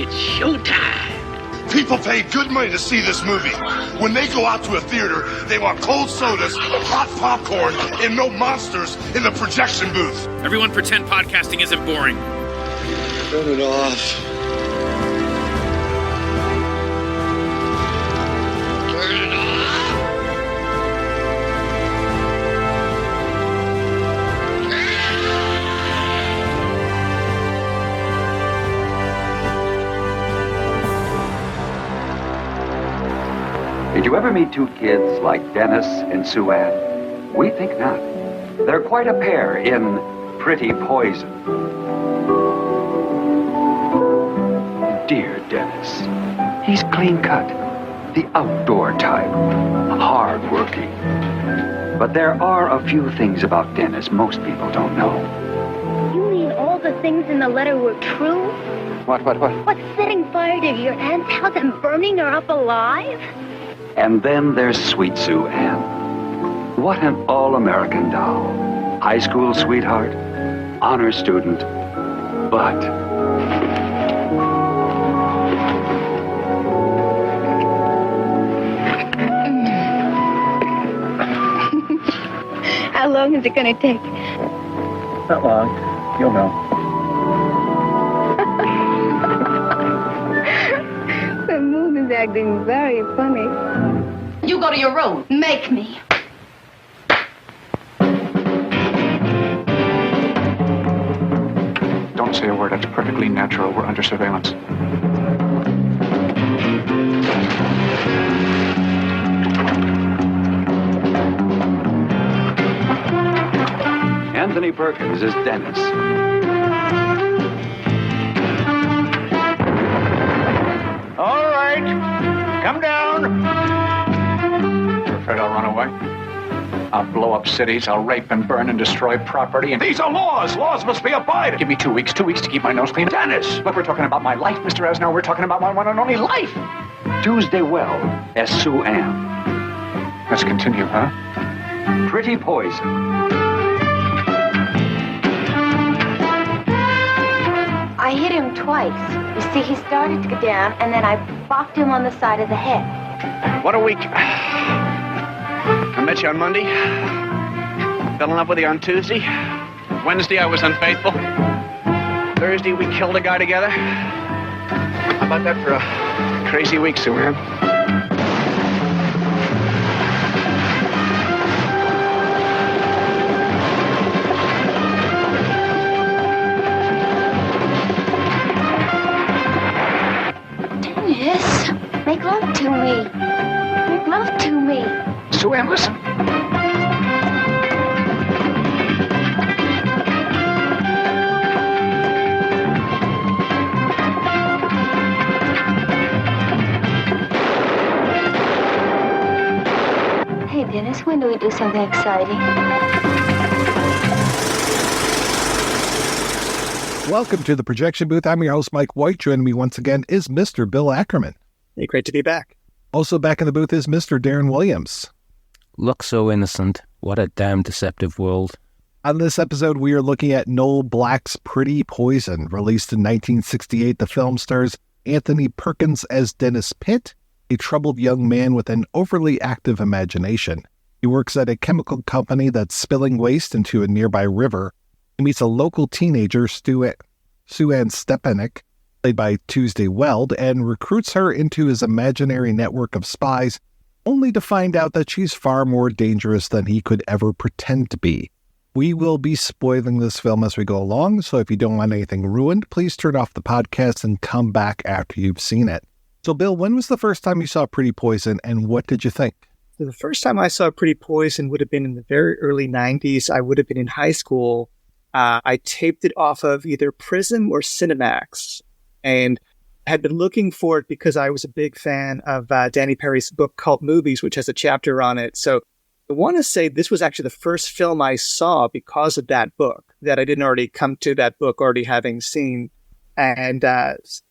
It's showtime. People pay good money to see this movie. When they go out to a theater, they want cold sodas, hot popcorn, and no monsters in the projection booth. Everyone pretend podcasting isn't boring. Turn it off. Turn it off. Did you ever meet two kids like Dennis and Sue Ann? We think not. They're quite a pair in Pretty Poison. Dear Dennis, he's clean-cut, the outdoor type, hard-working. But there are a few things about Dennis most people don't know. You mean all the things in the letter were true? What? What's setting fire to your aunt's house and burning her up alive? And then there's Sweet Sue Ann. What an all-American doll. High school sweetheart, honor student, but... How long is it going to take? Not long. You'll know. The moon is acting very funny. You go to your room. Make me. Don't say a word. That's perfectly natural. We're under surveillance. Anthony Perkins is Dennis. All right. Come down. You're afraid I'll run away? I'll blow up cities. I'll rape and burn and destroy property. And these are laws. Laws must be abided. Give me 2 weeks. 2 weeks to keep my nose clean. Dennis! Look, we're talking about my life, Mr. Asnow. We're talking about my one and only life. Tuesday Weld as Sue Ann. Let's continue, huh? Pretty Poison. I hit him twice. You see, he started to go down, and then I bopped him on the side of the head. What a week. I met you on Monday. Fell in love with you on Tuesday. Wednesday, I was unfaithful. Thursday, we killed a guy together. How about that for a crazy week, Sue Ann? Dennis, make love to me. Make love to me. Sue Ann, listen. Hey, Dennis, when do we do something exciting? Welcome to the projection booth. I'm your host, Mike White. Joining me once again is Mr. Bill Ackerman. Hey, great to be back. Also back in the booth is Mr. Darren Williams. Look so innocent. What a damn deceptive world. On this episode, we are looking at Noel Black's Pretty Poison. Released in 1968, the film stars Anthony Perkins as Dennis Pitt, a troubled young man with an overly active imagination. He works at a chemical company that's spilling waste into a nearby river. He meets a local teenager, Ann Stepanek, played by Tuesday Weld, and recruits her into his imaginary network of spies, only to find out that she's far more dangerous than he could ever pretend to be. We will be spoiling this film as we go along, so if you don't want anything ruined, please turn off the podcast and come back after you've seen it. So, Bill, when was the first time you saw Pretty Poison, and what did you think? So the first time I saw Pretty Poison would have been in the very early 90s. I would have been in high school. I taped it off of either Prism or Cinemax, and had been looking for it because I was a big fan of Danny Perry's book Cult Movies, which has a chapter on it. So I want to say this was actually the first film I saw because of that book, that I didn't already come to that book already having seen. And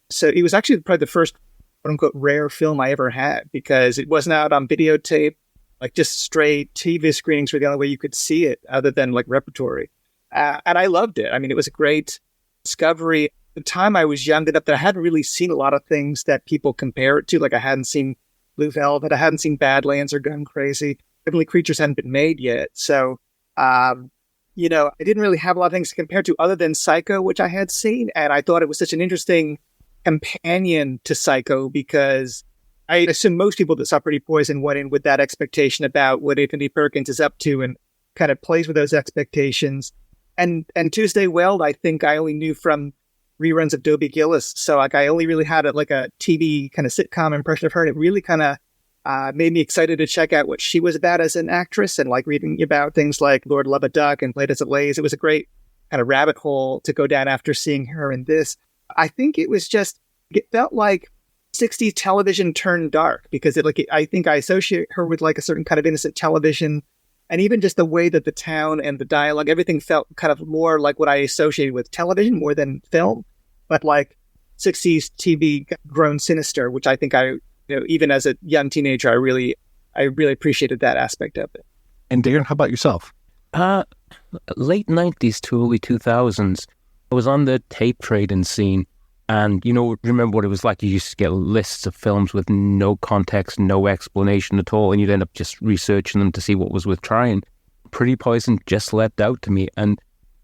so it was actually probably the first quote-unquote rare film I ever had, because it wasn't out on videotape. Like, just straight TV screenings were the only way you could see it other than like repertory. And I loved it. I mean, it was a great discovery. the time I was young enough that I hadn't really seen a lot of things that people compare it to. Like I hadn't seen Blue Velvet, I hadn't seen Badlands or Gun Crazy. Heavenly Creatures hadn't been made yet. So, I didn't really have a lot of things to compare to other than Psycho, which I had seen. And I thought it was such an interesting companion to Psycho because I assume most people that saw Pretty Poison went in with that expectation about what Anthony Perkins is up to and kind of plays with those expectations. And Tuesday Weld, I think I only knew from reruns of Dobie Gillis. So like I only really had a TV kind of sitcom impression of her. And it really kind of made me excited to check out what she was about as an actress and like reading about things like Lord Love a Duck and Played as It Lays. It was a great kind of rabbit hole to go down after seeing her in this. I think it felt like 60s television turned dark because I think I associate her with like a certain kind of innocent television. And even just the way that the town and the dialogue, everything felt kind of more like what I associated with television more than film, but like 60s TV grown sinister, which I think even as a young teenager, I really appreciated that aspect of it. And Darren, how about yourself? Late 90s to early 2000s, I was on the tape trading scene. And, remember what it was like? You used to get lists of films with no context, no explanation at all, and you'd end up just researching them to see what was worth trying. Pretty Poison just leapt out to me. And,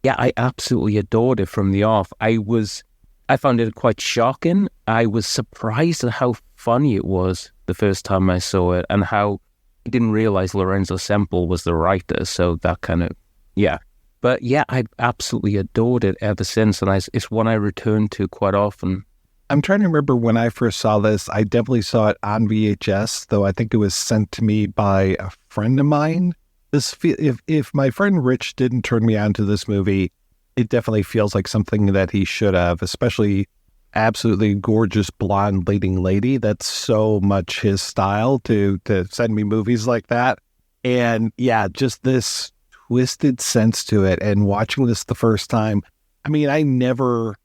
yeah, I absolutely adored it from the off. I found it quite shocking. I was surprised at how funny it was the first time I saw it and how I didn't realize Lorenzo Semple was the writer. So that kind of, yeah. But yeah, I've absolutely adored it ever since, and it's one I return to quite often. I'm trying to remember when I first saw this. I definitely saw it on VHS, though I think it was sent to me by a friend of mine. If my friend Rich didn't turn me on to this movie, it definitely feels like something that he should have, especially absolutely gorgeous blonde leading lady. That's so much his style to send me movies like that. And yeah, just this twisted sense to it. And watching this the first time, I mean, I never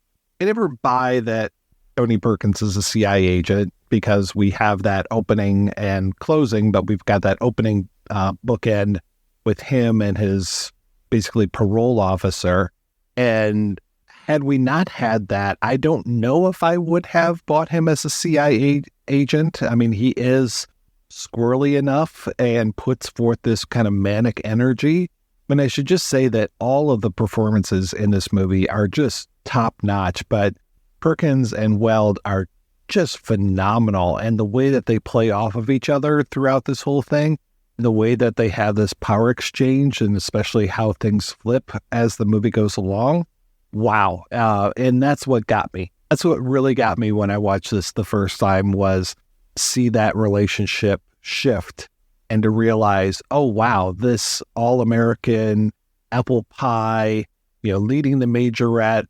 buy that Tony Perkins is a CIA agent because we have that opening and closing, but we've got that opening bookend with him and his basically parole officer. And had we not had that, I don't know if I would have bought him as a CIA agent. I mean, he is squirrely enough and puts forth this kind of manic energy. And I should just say that all of the performances in this movie are just top notch, but Perkins and Weld are just phenomenal. And the way that they play off of each other throughout this whole thing, the way that they have this power exchange, and especially how things flip as the movie goes along. Wow. And that's what got me. That's what really got me when I watched this the first time, was see that relationship shift and to realize, oh, wow, this all-American apple pie, leading the majorette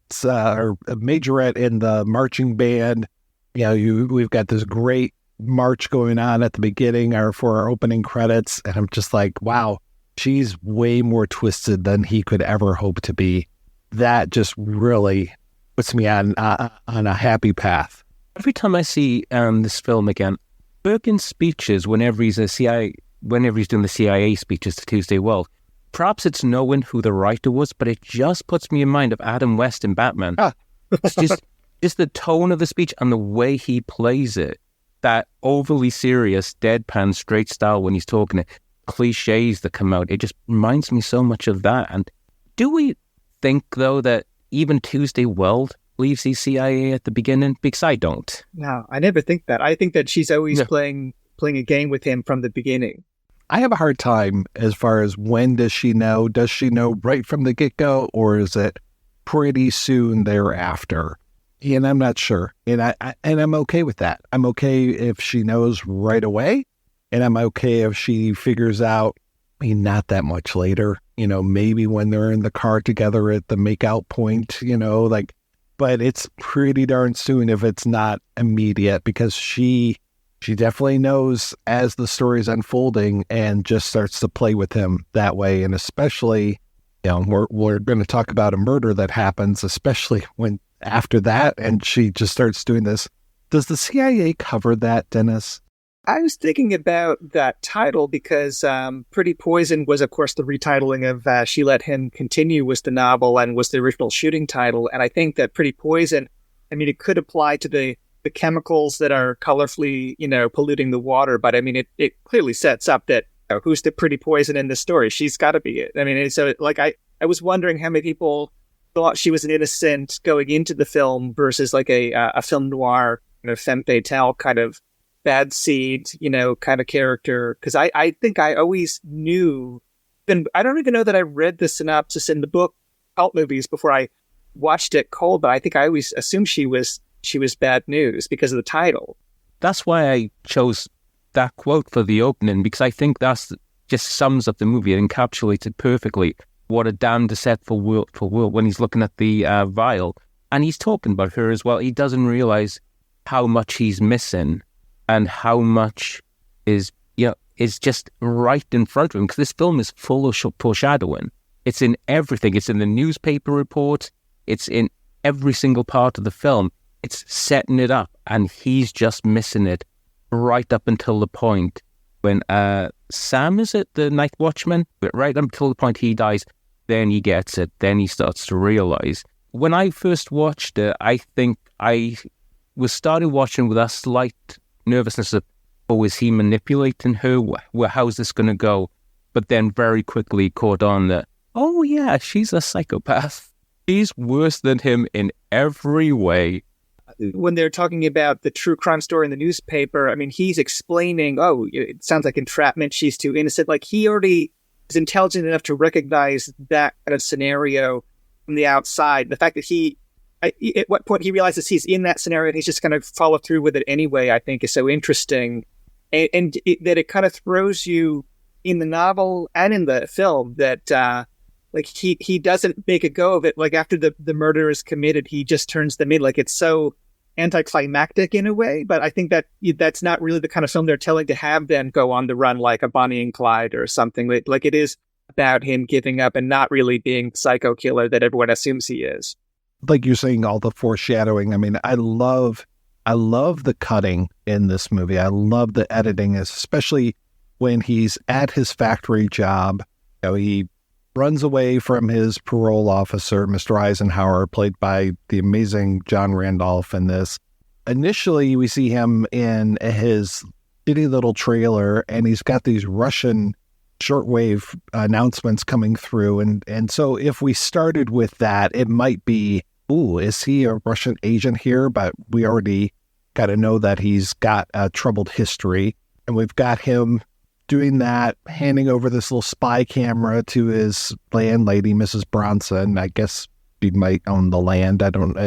in the marching band. We've got this great march going on at the beginning for our opening credits. And I'm just like, wow, she's way more twisted than he could ever hope to be. That just really puts me on a happy path. Every time I see this film again, Perkins' speeches, whenever he's doing the CIA speeches to Tuesday Weld, perhaps it's knowing who the writer was, but it just puts me in mind of Adam West in Batman. It's just the tone of the speech and the way he plays it. That overly serious, deadpan, straight style when he's talking, it, cliches that come out. It just reminds me so much of that. And do we think, though, that even Tuesday Weld leaves the CIA at the beginning? Because I don't. No, I never think that. I think that she's always playing a game with him from the beginning. I have a hard time as far as when does she know? Does she know right from the get-go, or is it pretty soon thereafter? And I'm not sure. And I'm okay with that. I'm okay if she knows right away, and I'm okay if she figures out, not that much later, maybe when they're in the car together at the make-out point, but it's pretty darn soon if it's not immediate, because she definitely knows as the story's unfolding and just starts to play with him that way. And especially, we're going to talk about a murder that happens, especially when after that, and she just starts doing this. Does the CIA cover that, Dennis? I was thinking about that title because Pretty Poison was, of course, the retitling of She Let Him Continue was the novel and was the original shooting title. And I think that Pretty Poison I mean, it could apply to the chemicals that are colorfully, polluting the water. But I mean, it clearly sets up that who's the pretty poison in the story? She's got to be it. I mean, and so like I was wondering how many people thought she was an innocent going into the film versus like a film noir, femme fatale kind of bad seed, kind of character. Because I think I always knew, and I don't even know that I read the synopsis in the book Cult Movies before I watched it cold, but I think I always assumed she was bad news because of the title. That's why I chose that quote for the opening, because I think that's just sums up the movie. It encapsulates it perfectly. What a damn deceitful world when he's looking at the vial. And he's talking about her as well. He doesn't realize how much he's missing and how much is just right in front of him. Because this film is full of foreshadowing. It's in everything. It's in the newspaper reports. It's in every single part of the film. It's setting it up, and he's just missing it right up until the point when Sam, is it, the night watchman? Right up until the point he dies, then he gets it. Then he starts to realize. When I first watched it, I think I was started watching with a slight nervousness of, is he manipulating her? How's this going to go? But then very quickly caught on that, oh yeah, she's a psychopath. She's worse than him in every way. When they're talking about the true crime story in the newspaper, I mean, he's explaining, it sounds like entrapment, she's too innocent. Like, he already is intelligent enough to recognize that kind of scenario from the outside. The fact that at what point he realizes he's in that scenario and he's just going to follow through with it anyway, I think is so interesting. And that it kind of throws you in the novel and in the film that, like, he doesn't make a go of it. Like, after the murder is committed, he just turns them in. Like, it's so anticlimactic in a way, but I think that's not really the kind of film they're telling to have them go on the run like a Bonnie and Clyde or something. Like, it is about him giving up and not really being the psycho killer that everyone assumes he is. Like you're saying, all the foreshadowing. I mean, I love the cutting in this movie. I love the editing, especially when he's at his factory job. He runs away from his parole officer, Mr. Eisenhower, played by the amazing John Randolph in this. Initially, we see him in his shitty little trailer, and he's got these Russian shortwave announcements coming through. And so if we started with that, it might be, is he a Russian agent here? But we already got to know that he's got a troubled history. And we've got him doing that, handing over this little spy camera to his landlady, Mrs. Bronson. I guess she might own the land,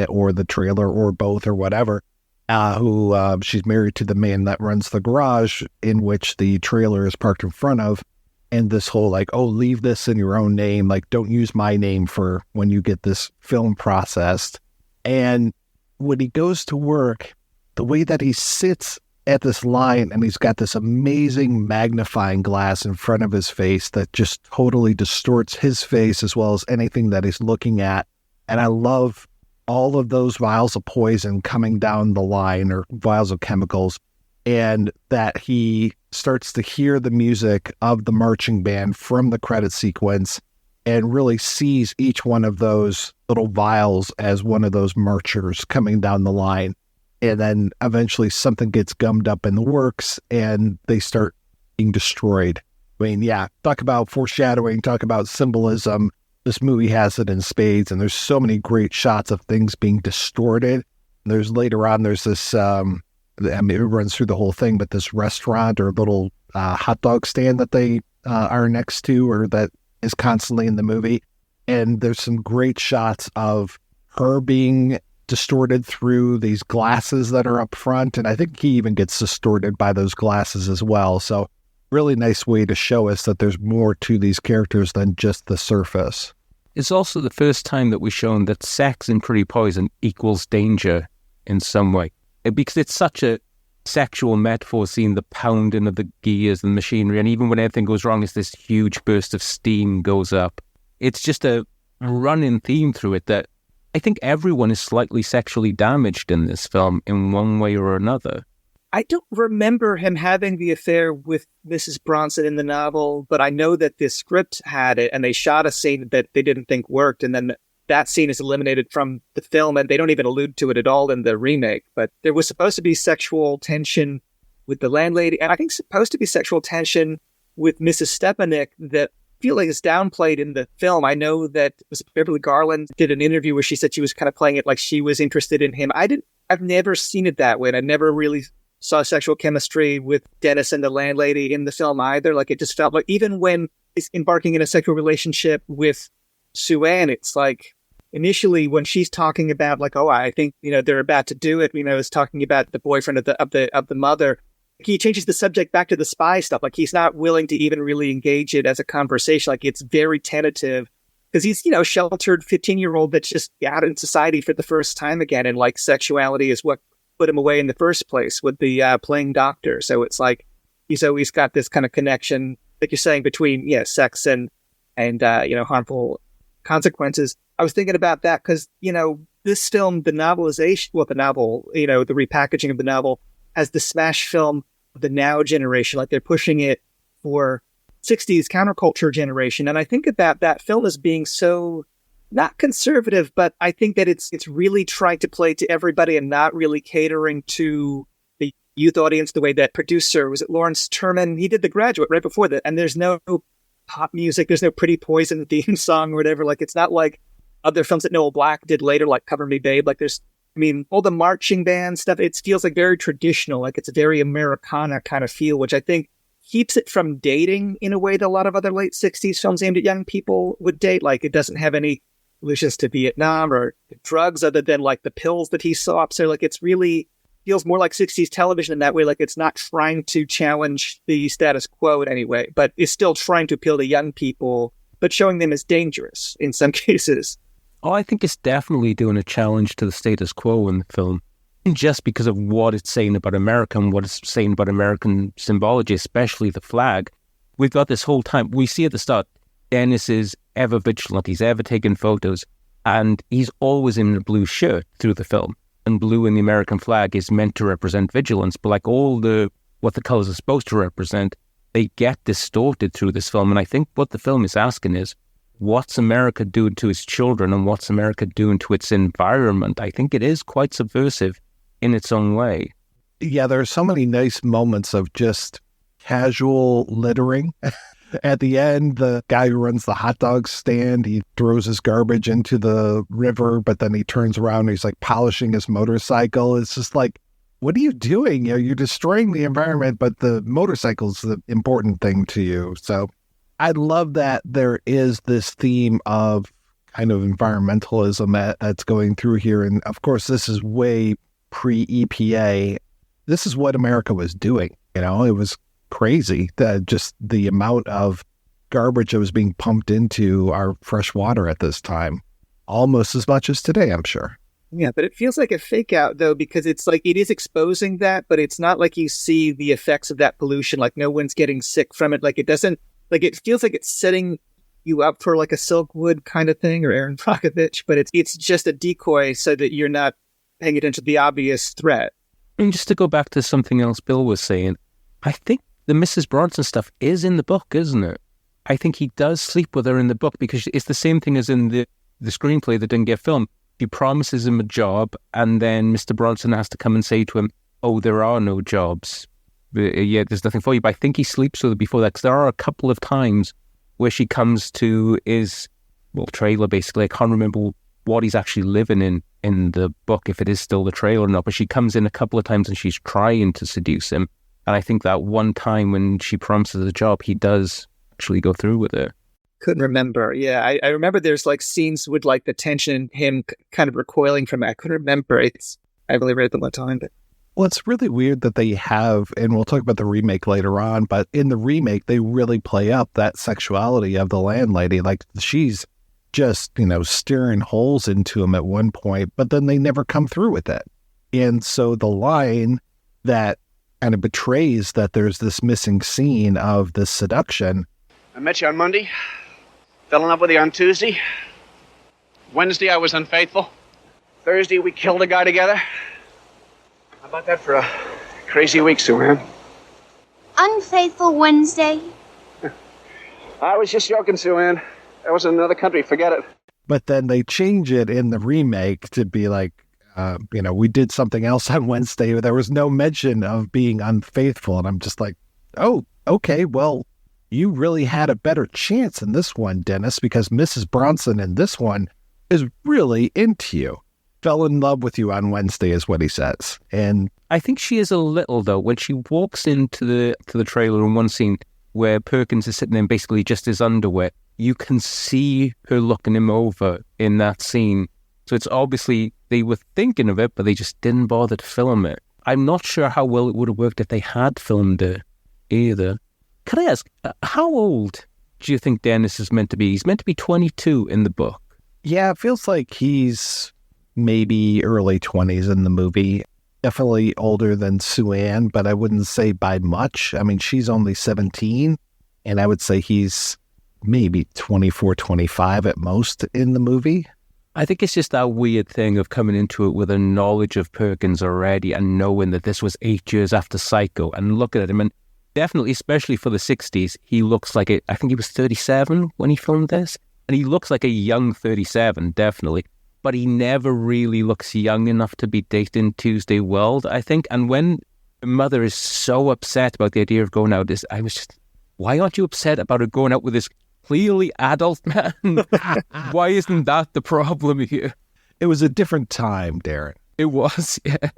or the trailer, or both, or whatever. Who she's married to the man that runs the garage in which the trailer is parked in front of. And this whole leave this in your own name. Like, don't use my name for when you get this film processed. And when he goes to work, the way that he sits at this line, and he's got this amazing magnifying glass in front of his face that just totally distorts his face as well as anything that he's looking at. And I love all of those vials of poison coming down the line, or vials of chemicals, and that he starts to hear the music of the marching band from the credit sequence and really sees each one of those little vials as one of those marchers coming down the line. And then eventually something gets gummed up in the works and they start being destroyed. I mean, yeah, talk about foreshadowing, talk about symbolism. This movie has it in spades, and there's so many great shots of things being distorted. There's later on, there's this, I mean, it runs through the whole thing, but this restaurant or little hot dog stand that they are next to, or that is constantly in the movie. And there's some great shots of her being distorted through these glasses that are up front. And I think he even gets distorted by those glasses as well. So really nice way to show us that there's more to these characters than just the surface. It's also the first time that we've shown that sex in Pretty Poison equals danger in some way. Because it's such a sexual metaphor, seeing the pounding of the gears and machinery. And even when anything goes wrong, it's this huge burst of steam goes up. It's just a running theme through it that I think everyone is slightly sexually damaged in this film in one way or another. I don't remember him having the affair with Mrs. Bronson in the novel, but I know that the script had it, and they shot a scene that they didn't think worked. And then that scene is eliminated from the film, and they don't even allude to it at all in the remake. But there was supposed to be sexual tension with the landlady, and I think supposed to be sexual tension with Mrs. Stepanek that I feel like is downplayed in the film. I know that Beverly Garland did an interview where she said she was kind of playing it like she was interested in him. I've never seen it that way, and I never really saw sexual chemistry with Dennis and the landlady in the film either. Like, it just felt like even when he's embarking in a sexual relationship with Sue Ann, it's like initially when she's talking about like, oh, I think, they're about to do it, is talking about the boyfriend of the mother. He changes the subject back to the spy stuff. Like, he's not willing to even really engage it as a conversation. Like, it's very tentative because he's, sheltered 15-year-old that's just out in society for the first time again. And like sexuality is what put him away in the first place with the playing doctor. So it's like he's always got this kind of connection, like you're saying, between sex and harmful consequences. I was thinking about that because this film, the novelization, the novel, the repackaging of the novel has the smash film of the now generation. Like, they're pushing it for 60s counterculture generation, and I think about that film as being so not conservative, but I think that it's really trying to play to everybody and not really catering to the youth audience the way that producer, was it Lawrence Terman? He did The Graduate right before that, and there's no pop music, there's no Pretty Poison theme song or whatever. Like, it's not like other films that Noel Black did later, like Cover Me Babe. Like, all the marching band stuff, it feels like very traditional, like it's a very Americana kind of feel, which I think keeps it from dating in a way that a lot of other late 60s films aimed at young people would date. Like, it doesn't have any allusions to Vietnam or drugs other than like the pills that he saw. So like, it's really feels more like 60s television in that way. Like, it's not trying to challenge the status quo in any way, but it's still trying to appeal to young people, but showing them as dangerous in some cases. Oh, I think it's definitely doing a challenge to the status quo in the film, just because of what it's saying about America and what it's saying about American symbology, especially the flag. We've got this whole time, we see at the start, Dennis is ever vigilant, he's ever taking photos, and he's always in a blue shirt through the film. And blue in the American flag is meant to represent vigilance, but like what the colors are supposed to represent, they get distorted through this film. And I think what the film is asking is, what's America doing to its children and what's America doing to its environment? I think it is quite subversive in its own way. Yeah, there are so many nice moments of just casual littering. At the end, the guy who runs the hot dog stand, he throws his garbage into the river, but then he turns around and he's like polishing his motorcycle. It's just like, what are you doing? You're destroying the environment, but the motorcycle's the important thing to you. So I love that there is this theme of kind of environmentalism that's going through here. And of course, this is way pre-EPA. This is what America was doing. It was crazy, that just the amount of garbage that was being pumped into our fresh water at this time, almost as much as today, I'm sure. Yeah, but it feels like a fake out, though, because it's like it is exposing that, but it's not like you see the effects of that pollution. Like, no one's getting sick from it. Like, it doesn't, like, it feels like it's setting you up for like a Silkwood kind of thing or Aaron Brockovich, but it's just a decoy so that you're not paying attention to the obvious threat. And just to go back to something else Bill was saying, I think the Mrs. Bronson stuff is in the book, isn't it? I think he does sleep with her in the book because it's the same thing as in the screenplay that didn't get filmed. He promises him a job and then Mr. Bronson has to come and say to him, oh, there are no jobs. Yeah, there's nothing for you. But I think he sleeps with her before that because there are a couple of times where she comes to his trailer, basically. I can't remember what he's actually living in the book, if it is still the trailer or not, but she comes in a couple of times and she's trying to seduce him. And I think that one time when she promises a job, he does actually go through with it. Couldn't remember. Yeah, I remember there's like scenes with like the tension, him kind of recoiling from it. I couldn't remember. I've only read them one time. But well, it's really weird that they have, and we'll talk about the remake later on, but in the remake, they really play up that sexuality of the landlady. Like, she's just, steering holes into him at one point, but then they never come through with it. And so the line that kind of betrays that there's this missing scene of this seduction. I met you on Monday, fell in love with you on Tuesday. Wednesday, I was unfaithful. Thursday, we killed a guy together. How about that for a crazy week, Sue Ann? Unfaithful Wednesday? I was just joking, Sue Ann. I was in another country, forget it. But then they change it in the remake to be like, we did something else on Wednesday. There was no mention of being unfaithful. And I'm just like, oh, okay, well, you really had a better chance in this one, Dennis, because Mrs. Bronson in this one is really into you. Fell in love with you on Wednesday is what he says. And I think she is a little, though, when she walks into the trailer in one scene where Perkins is sitting there in basically just his underwear, you can see her looking him over in that scene. So it's obviously they were thinking of it, but they just didn't bother to film it. I'm not sure how well it would have worked if they had filmed it either. Can I ask, how old do you think Dennis is meant to be? He's meant to be 22 in the book. Yeah, it feels like he's maybe early 20s in the movie. Definitely older than Sue Ann, but I wouldn't say by much. I mean, she's only 17, and I would say he's maybe 24, 25 at most in the movie. I think it's just that weird thing of coming into it with a knowledge of Perkins already and knowing that this was 8 years after Psycho and looking at him, and definitely, especially for the 60s, he looks like I think he was 37 when he filmed this, and he looks like a young 37, definitely, but he never really looks young enough to be dating Tuesday Weld, I think. And when the mother is so upset about the idea of going out, I was just, why aren't you upset about her going out with this clearly adult man? Why isn't that the problem here? It was a different time, Darren. It was, yeah.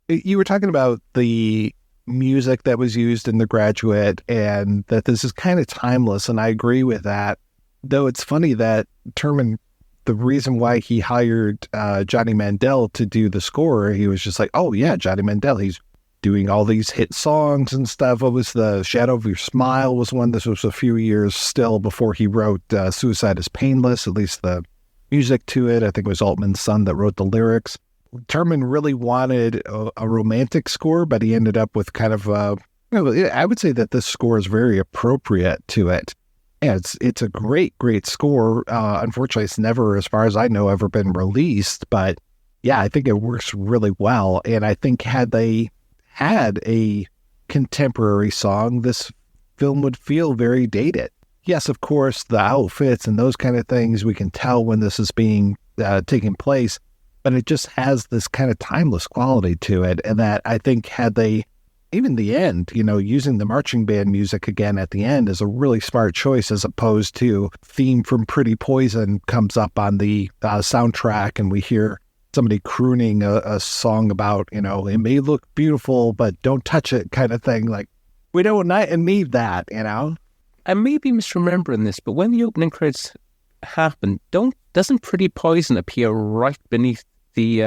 You were talking about the music that was used in The Graduate and that this is kind of timeless, and I agree with that. Though it's funny that Turman, the reason why he hired Johnny Mandel to do the score, he was just like, oh yeah, Johnny Mandel, he's doing all these hit songs and stuff. What was the Shadow of Your Smile was one. This was a few years still before he wrote Suicide is Painless, at least the music to it. I think it was Altman's son that wrote the lyrics. Turman really wanted a romantic score, but he ended up with kind of I would say that this score is very appropriate to it. Yeah, it's a great score. Unfortunately, it's never, as far as I know, ever been released. But yeah, I think it works really well. And I think had they had a contemporary song, this film would feel very dated. Yes, of course, the outfits and those kind of things, we can tell when this is being taking place, but it just has this kind of timeless quality to it. And that I think had they, even the end, using the marching band music again at the end is a really smart choice, as opposed to theme from Pretty Poison comes up on the soundtrack and we hear somebody crooning a song about, it may look beautiful, but don't touch it kind of thing. Like, we don't need that, I may be misremembering this, but when the opening credits happen, doesn't Pretty Poison appear right beneath the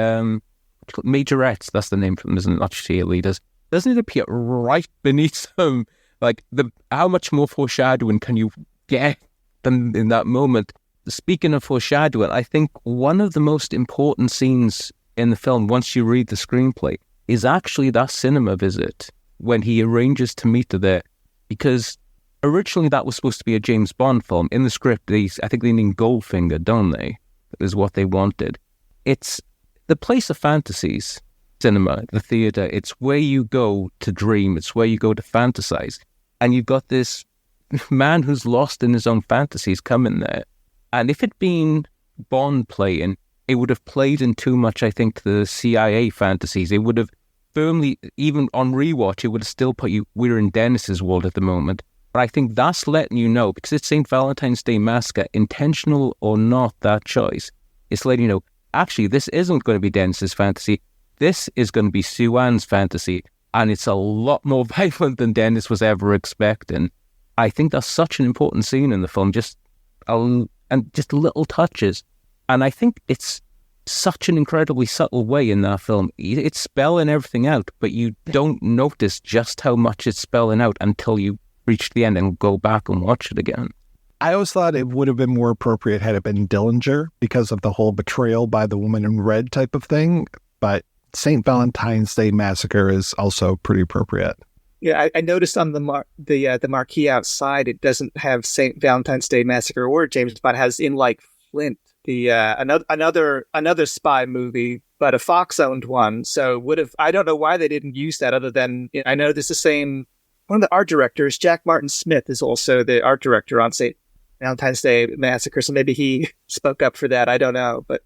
majorettes? That's the name for them, isn't it? Not cheerleaders. Doesn't it appear right beneath them? Like, how much more foreshadowing can you get than in that moment? Speaking of foreshadowing, I think one of the most important scenes in the film, once you read the screenplay, is actually that cinema visit when he arranges to meet her there. Because originally that was supposed to be a James Bond film. In the script, I think they named Goldfinger, don't they? That is what they wanted. It's the place of fantasies, cinema, the theatre. It's where you go to dream. It's where you go to fantasize. And you've got this man who's lost in his own fantasies coming there. And if it'd been Bond playing, it would have played in too much, I think, to the CIA fantasies. It would have firmly, even on rewatch, it would have still put you, we're in Dennis's world at the moment. But I think that's letting you know, because it's St. Valentine's Day Massacre, intentional or not, that choice. It's letting you know, actually, this isn't going to be Dennis's fantasy. This is going to be Sue Ann's fantasy. And it's a lot more violent than Dennis was ever expecting. I think that's such an important scene in the film, just little touches. And I think it's such an incredibly subtle way in that film. It's spelling everything out, but you don't notice just how much it's spelling out until you reach the end and go back and watch it again. I always thought it would have been more appropriate had it been Dillinger because of the whole betrayal by the woman in red type of thing. But St. Valentine's Day Massacre is also pretty appropriate. Yeah, I noticed on the marquee outside, it doesn't have St. Valentine's Day Massacre or James Bond. It has In Like Flint, the another spy movie, but a Fox owned one. So I don't know why they didn't use that, other than I know this is the same. One of the art directors, Jack Martin Smith, is also the art director on St. Valentine's Day Massacre, so maybe he spoke up for that. I don't know. But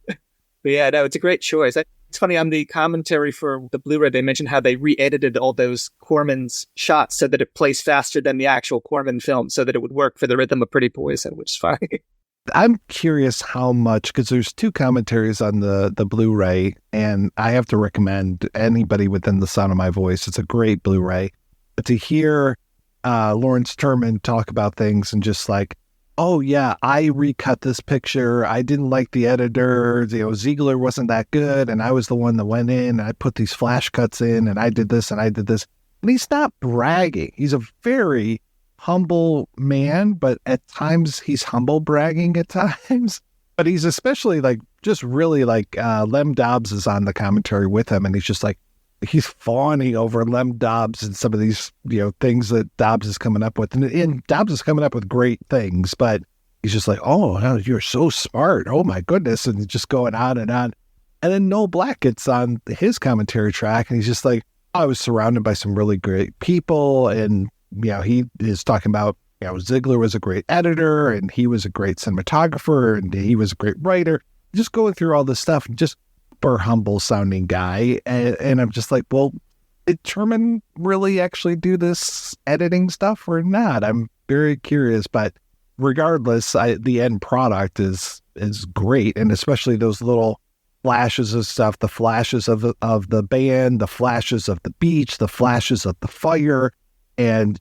yeah, no, it's a great choice. It's funny, on the commentary for the Blu-ray, they mentioned how they re-edited all those Corman's shots so that it plays faster than the actual Corman film so that it would work for the rhythm of Pretty Poison, which is fine. I'm curious how much, because there's 2 commentaries on the Blu-ray, and I have to recommend anybody within the sound of my voice. It's a great Blu-ray. But to hear Lawrence Terman talk about things and just like, oh yeah, I recut this picture. I didn't like the editor. Ziegler wasn't that good, and I was the one that went in and I put these flash cuts in, and I did this and I did this. And he's not bragging. He's a very humble man, but at times he's humble bragging at times. But he's especially like just really like Lem Dobbs is on the commentary with him, and he's just like he's fawning over Lem Dobbs and some of these things that Dobbs is coming up with, and Dobbs is coming up with great things, but he's just like, oh, you're so smart, oh my goodness, and just going on and on. And then Noel Black gets on his commentary track, and he's just like, I was surrounded by some really great people, and he is talking about, Ziegler was a great editor, and he was a great cinematographer, and he was a great writer. Just going through all this stuff, and just super humble sounding guy. And I'm just like, well, did Terman really actually do this editing stuff or not? I'm very curious, but regardless, the end product is great. And especially those little flashes of stuff, the flashes of the band, the flashes of the beach, the flashes of the fire, and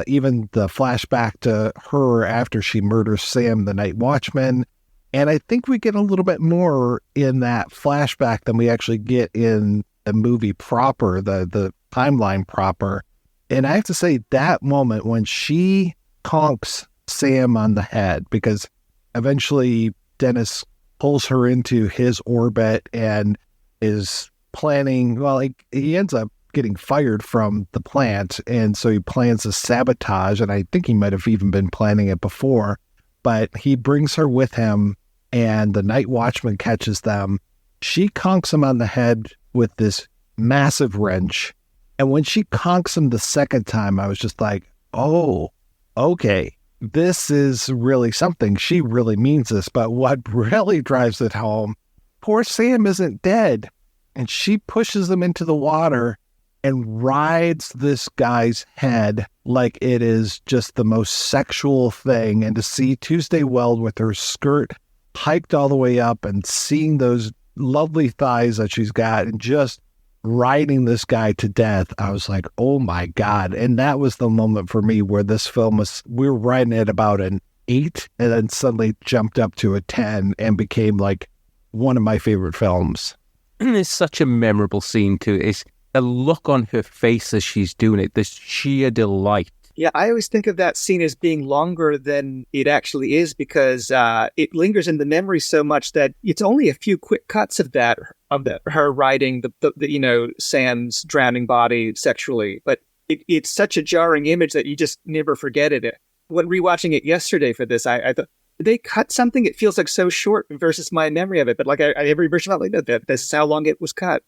even the flashback to her after she murders Sam, the night watchman. And I think we get a little bit more in that flashback than we actually get in the movie proper, the timeline proper. And I have to say, that moment when she conks Sam on the head, because eventually Dennis pulls her into his orbit and is planning, well, he ends up getting fired from the plant, and so he plans a sabotage, and I think he might have even been planning it before, but he brings her with him, and the night watchman catches them. She conks him on the head with this massive wrench, and when she conks him the second time, I was just like, oh, okay, this is really something. She really means this. But what really drives it home, poor Sam isn't dead, and she pushes him into the water and rides this guy's head like it is just the most sexual thing. And to see Tuesday Weld with her skirt hiked all the way up and seeing those lovely thighs that she's got and just riding this guy to death, I was like, oh my God. And that was the moment for me where this film we were riding at about an 8 and then suddenly jumped up to a 10 and became like one of my favorite films. And it's such a memorable scene too. It's the look on her face as she's doing it, this sheer delight. Yeah, I always think of that scene as being longer than it actually is because it lingers in the memory so much that it's only a few quick cuts of her riding the Sam's drowning body sexually. But it's such a jarring image that you just never forget it. When rewatching it yesterday for this, I thought, did they cut something? It feels like so short versus my memory of it. But like every version of it, this is how long it was cut.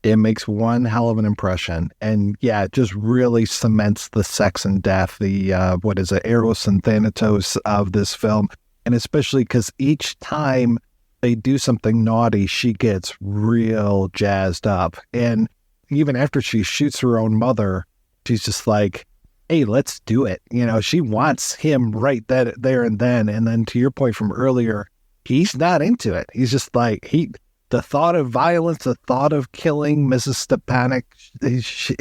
It makes one hell of an impression. And yeah, it just really cements the sex and death, the, Eros and Thanatos of this film. And especially because each time they do something naughty, she gets real jazzed up. And even after she shoots her own mother, she's just like, hey, let's do it. She wants him right there and then. And then to your point from earlier, he's not into it. He's just like, the thought of violence, the thought of killing Mrs. Stepanek,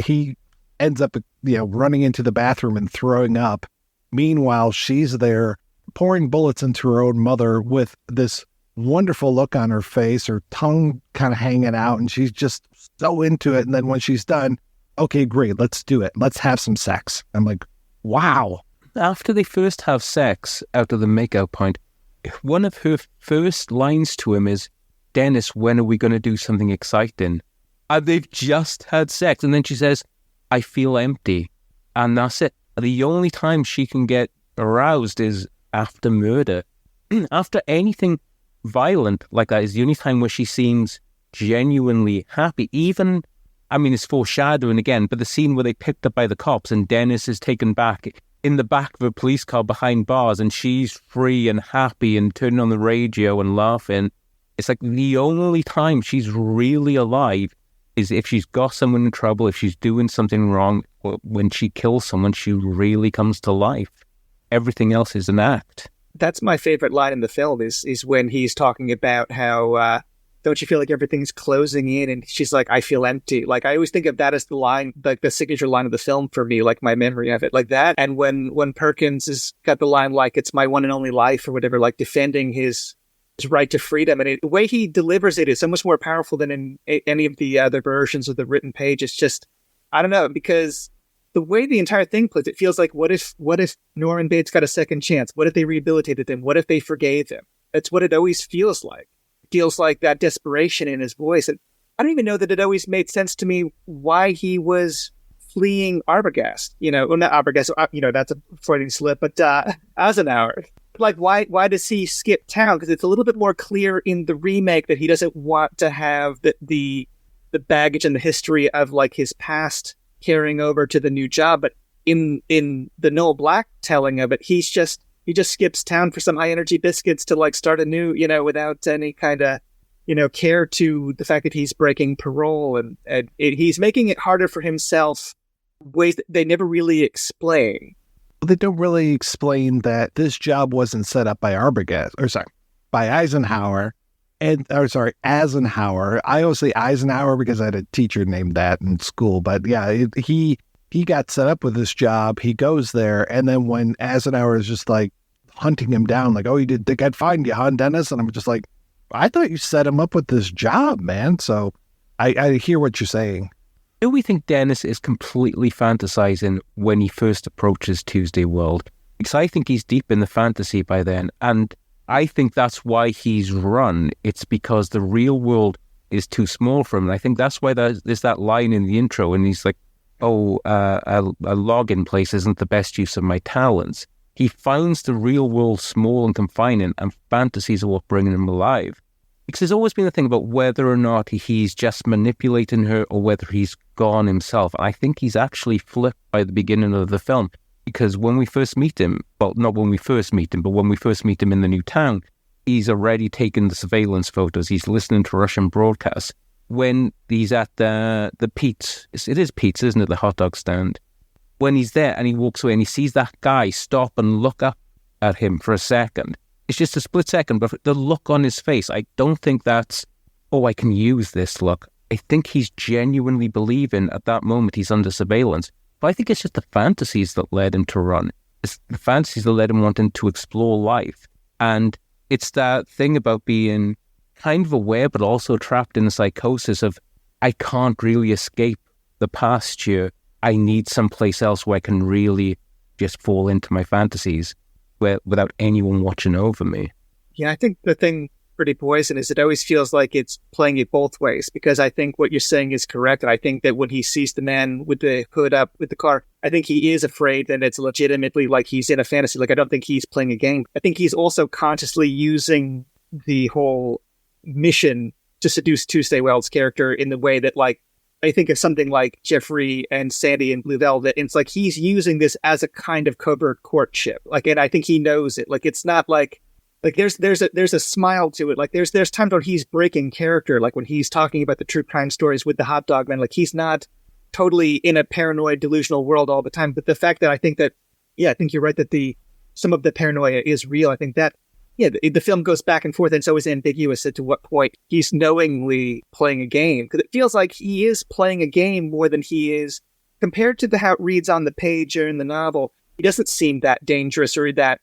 he ends up, running into the bathroom and throwing up. Meanwhile, she's there pouring bullets into her own mother with this wonderful look on her face, her tongue kind of hanging out, and she's just so into it. And then when she's done, okay, great, let's do it. Let's have some sex. I'm like, wow. After they first have sex out of the makeout point, one of her first lines to him is, Dennis, when are we going to do something exciting? And they've just had sex. And then she says, I feel empty. And that's it. The only time she can get aroused is after murder. After anything violent like that is the only time where she seems genuinely happy. Even, it's foreshadowing again, but the scene where they picked up by the cops and Dennis is taken back in the back of a police car behind bars, and she's free and happy and turning on the radio and laughing. It's like the only time she's really alive is if she's got someone in trouble, if she's doing something wrong, or when she kills someone, she really comes to life. Everything else is an act. That's my favorite line in the film is when he's talking about how, don't you feel like everything's closing in? And she's like, I feel empty. Like, I always think of that as the line, like the signature line of the film for me, like my memory of it, like that. And when Perkins has got the line, like, it's my one and only life or whatever, like defending his right to freedom. And the way he delivers it is so much more powerful than in any of the other versions of the written page. It's just, I don't know, because the way the entire thing plays, it feels like, what if Norman Bates got a second chance? What if they rehabilitated him? What if they forgave him? That's what it always feels like. It feels like that desperation in his voice. And I don't even know that it always made sense to me why he was fleeing Arbogast. Well, not Arbogast, that's a Freudian slip, but Eisenhower. Like, why does he skip town? Because it's a little bit more clear in the remake that he doesn't want to have the baggage and the history of, like, his past carrying over to the new job. But in the Noel Black telling of it, he just skips town for some high energy biscuits to, like, start anew, without any kind of, care to the fact that he's breaking parole, and he's making it harder for himself, ways that they never really explain. They don't really explain that this job wasn't set up by by Eisenhower. Eisenhower. I always say Eisenhower because I had a teacher named that in school. But yeah, he got set up with this job. He goes there, and then when Eisenhower is just like hunting him down, like, oh, you didn't think I'd find you, huh, Dennis? And I'm just like, I thought you set him up with this job, man. So I hear what you're saying. Do we think Dennis is completely fantasizing when he first approaches Tuesday Weld? Because I think he's deep in the fantasy by then, and I think that's why he's run. It's because the real world is too small for him. And I think that's why there's that line in the intro, and he's like, oh, a login place isn't the best use of my talents. He finds the real world small and confining, and fantasies are what bring him alive. Because there's always been a thing about whether or not he's just manipulating her or whether he's gone himself. I think he's actually flipped by the beginning of the film, because when we first meet him, well, not when we first meet him, but when we first meet him in the new town, he's already taken the surveillance photos. He's listening to Russian broadcasts. When he's at the Pete's, it is Pete's, isn't it, the hot dog stand? When he's there and he walks away and he sees that guy stop and look up at him for a second, it's just a split second, but the look on his face, I don't think that's, oh, I can use this look. I think he's genuinely believing at that moment he's under surveillance. But I think it's just the fantasies that led him to run. It's the fantasies that led him wanting to explore life. And it's that thing about being kind of aware, but also trapped in the psychosis of, I can't really escape the past year. I need someplace else where I can really just fall into my fantasies without anyone watching over me. Yeah, I think the thing Pretty Poison is it always feels like it's playing it both ways, because I think what you're saying is correct. And I think that when he sees the man with the hood up with the car, I think he is afraid that it's legitimately like he's in a fantasy. Like, I don't think he's playing a game. I think he's also consciously using the whole mission to seduce Tuesday Weld's character in the way that, like, I think of something like Jeffrey and Sandy and Blue Velvet. And it's like he's using this as a kind of covert courtship. Like, and I think he knows it. Like, it's not like there's a smile to it. Like, there's times when he's breaking character, like when he's talking about the true crime stories with the hot dog man. Like, he's not totally in a paranoid, delusional world all the time. But the fact that I think you're right that some of the paranoia is real. I think that, yeah, the film goes back and forth, and it's always ambiguous as to what point he's knowingly playing a game. Because it feels like he is playing a game more than he is, compared to how it reads on the page or in the novel. He doesn't seem that dangerous or that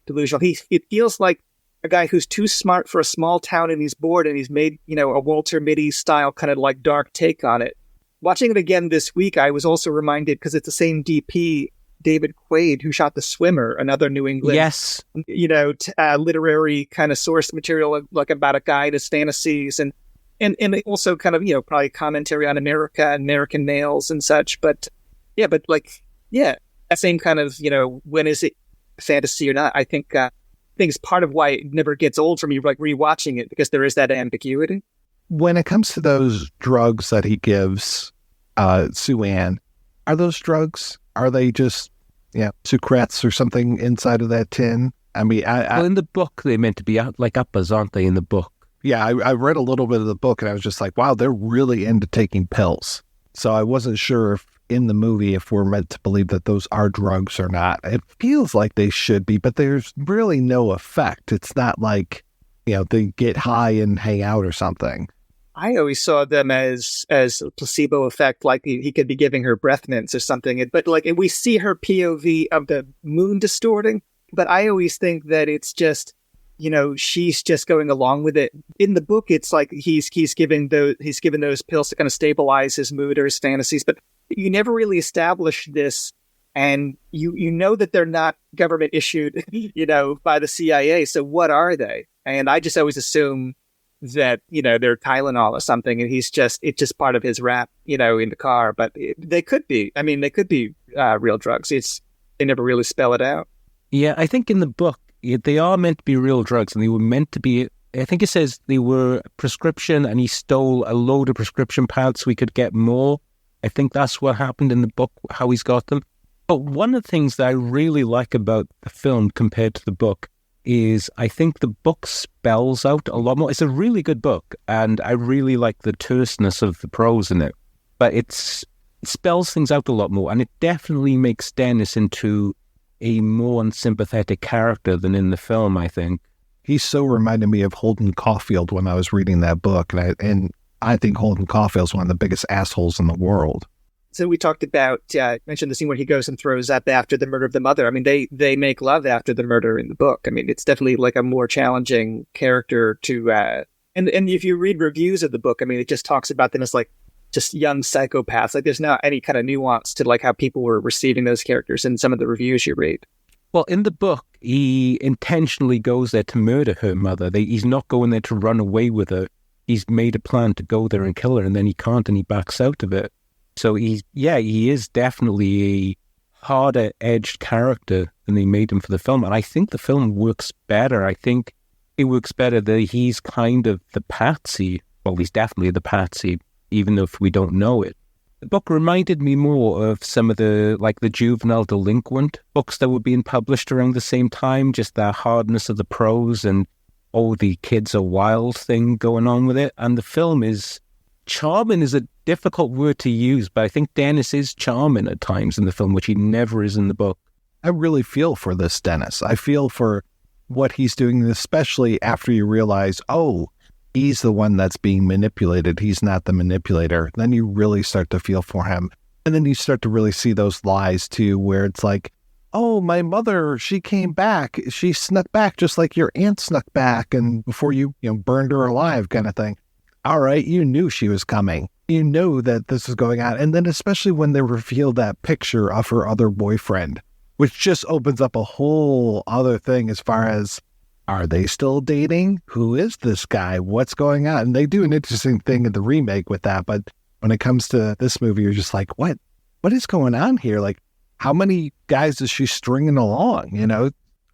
delusional. It feels like a guy who's too smart for a small town, and he's bored, and he's made, a Walter Mitty style kind of like dark take on it. Watching it again this week, I was also reminded, because it's the same DP, David Quaid, who shot The Swimmer, another New England, yes, literary kind of source material, like about a guy and his fantasies, and also kind of, probably commentary on America and American males and such. But that same kind of, when is it fantasy or not? I think it's part of why it never gets old for me, like rewatching it, because there is that ambiguity. When it comes to those drugs that he gives Sue Ann, are those drugs? Are they just, sucrets or something inside of that tin. I mean, well, in the book, they're meant to be like uppers, aren't they, in the book? Yeah, I read a little bit of the book, and I was just like, wow, they're really into taking pills. So I wasn't sure if in the movie, if we're meant to believe that those are drugs or not. It feels like they should be, but there's really no effect. It's not like, they get high and hang out or something. I always saw them as a placebo effect, like he could be giving her breath mints or something. But like we see her POV of the moon distorting, but I always think that it's just, she's just going along with it. In the book, it's like he's given those pills to kind of stabilize his mood or his fantasies, but you never really establish this, and you know that they're not government issued, by the CIA. So what are they? And I just always assume that they're Tylenol or something, and it's just part of his rap, in the car. But they could be. I mean, they could be real drugs. They never really spell it out. Yeah, I think in the book they are meant to be real drugs, and they were meant to be. I think it says they were prescription, and he stole a load of prescription pads so he could get more. I think that's what happened in the book, how he's got them. But one of the things that I really like about the film compared to the book is I think the book spells out a lot more. It's a really good book, and I really like the terseness of the prose in it. But it spells things out a lot more, and it definitely makes Dennis into a more unsympathetic character than in the film, I think. He so reminded me of Holden Caulfield when I was reading that book, and I think Holden Caulfield is one of the biggest assholes in the world. So we talked about, mentioned the scene where he goes and throws up after the murder of the mother. I mean, they make love after the murder in the book. I mean, it's definitely like a more challenging character to, and if you read reviews of the book, I mean, it just talks about them as like just young psychopaths. Like there's not any kind of nuance to like how people were receiving those characters in some of the reviews you read. Well, in the book, he intentionally goes there to murder her mother. He's not going there to run away with her. He's made a plan to go there and kill her, and then he can't, and he backs out of it. So he is definitely a harder-edged character than they made him for the film. And I think the film works better. I think it works better that he's kind of the patsy. Well, he's definitely the patsy, even if we don't know it. The book reminded me more of some of the juvenile delinquent books that were being published around the same time, just the hardness of the prose and, the kids are wild thing going on with it. And the film is charming is a difficult word to use, but I think Dennis is charming at times in the film, which he never is in the book. I really feel for this Dennis. I feel for what he's doing, especially after you realize, he's the one that's being manipulated. He's not the manipulator. Then you really start to feel for him. And then you start to really see those lies too, where it's like, my mother, she came back. She snuck back just like your aunt snuck back and before you burned her alive kind of thing. All right, you knew she was coming. You know that this is going on. And then especially when they reveal that picture of her other boyfriend, which just opens up a whole other thing as far as, are they still dating? Who is this guy? What's going on? And they do an interesting thing in the remake with that. But when it comes to this movie, you're just like, what is going on here? Like, how many guys is she stringing along,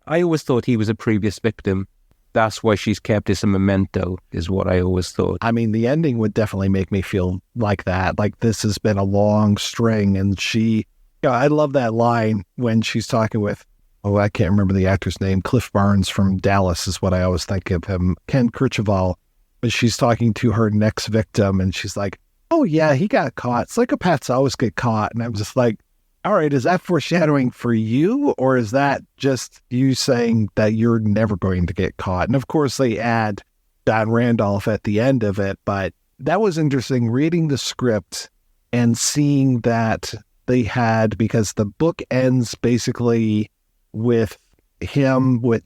I always thought he was a previous victim. That's why she's kept as a memento, is what I always thought. I mean, the ending would definitely make me feel like that. Like this has been a long string. And she, I love that line when she's talking with, I can't remember the actor's name. Cliff Barnes from Dallas is what I always think of him. Ken Kercheval. But she's talking to her next victim and she's like, oh yeah, he got caught. Psychopaths always get caught. And I'm just like, all right, is that foreshadowing for you, or is that just you saying that you're never going to get caught? And of course, they add Don Randolph at the end of it, but that was interesting reading the script and seeing that they had, because the book ends basically with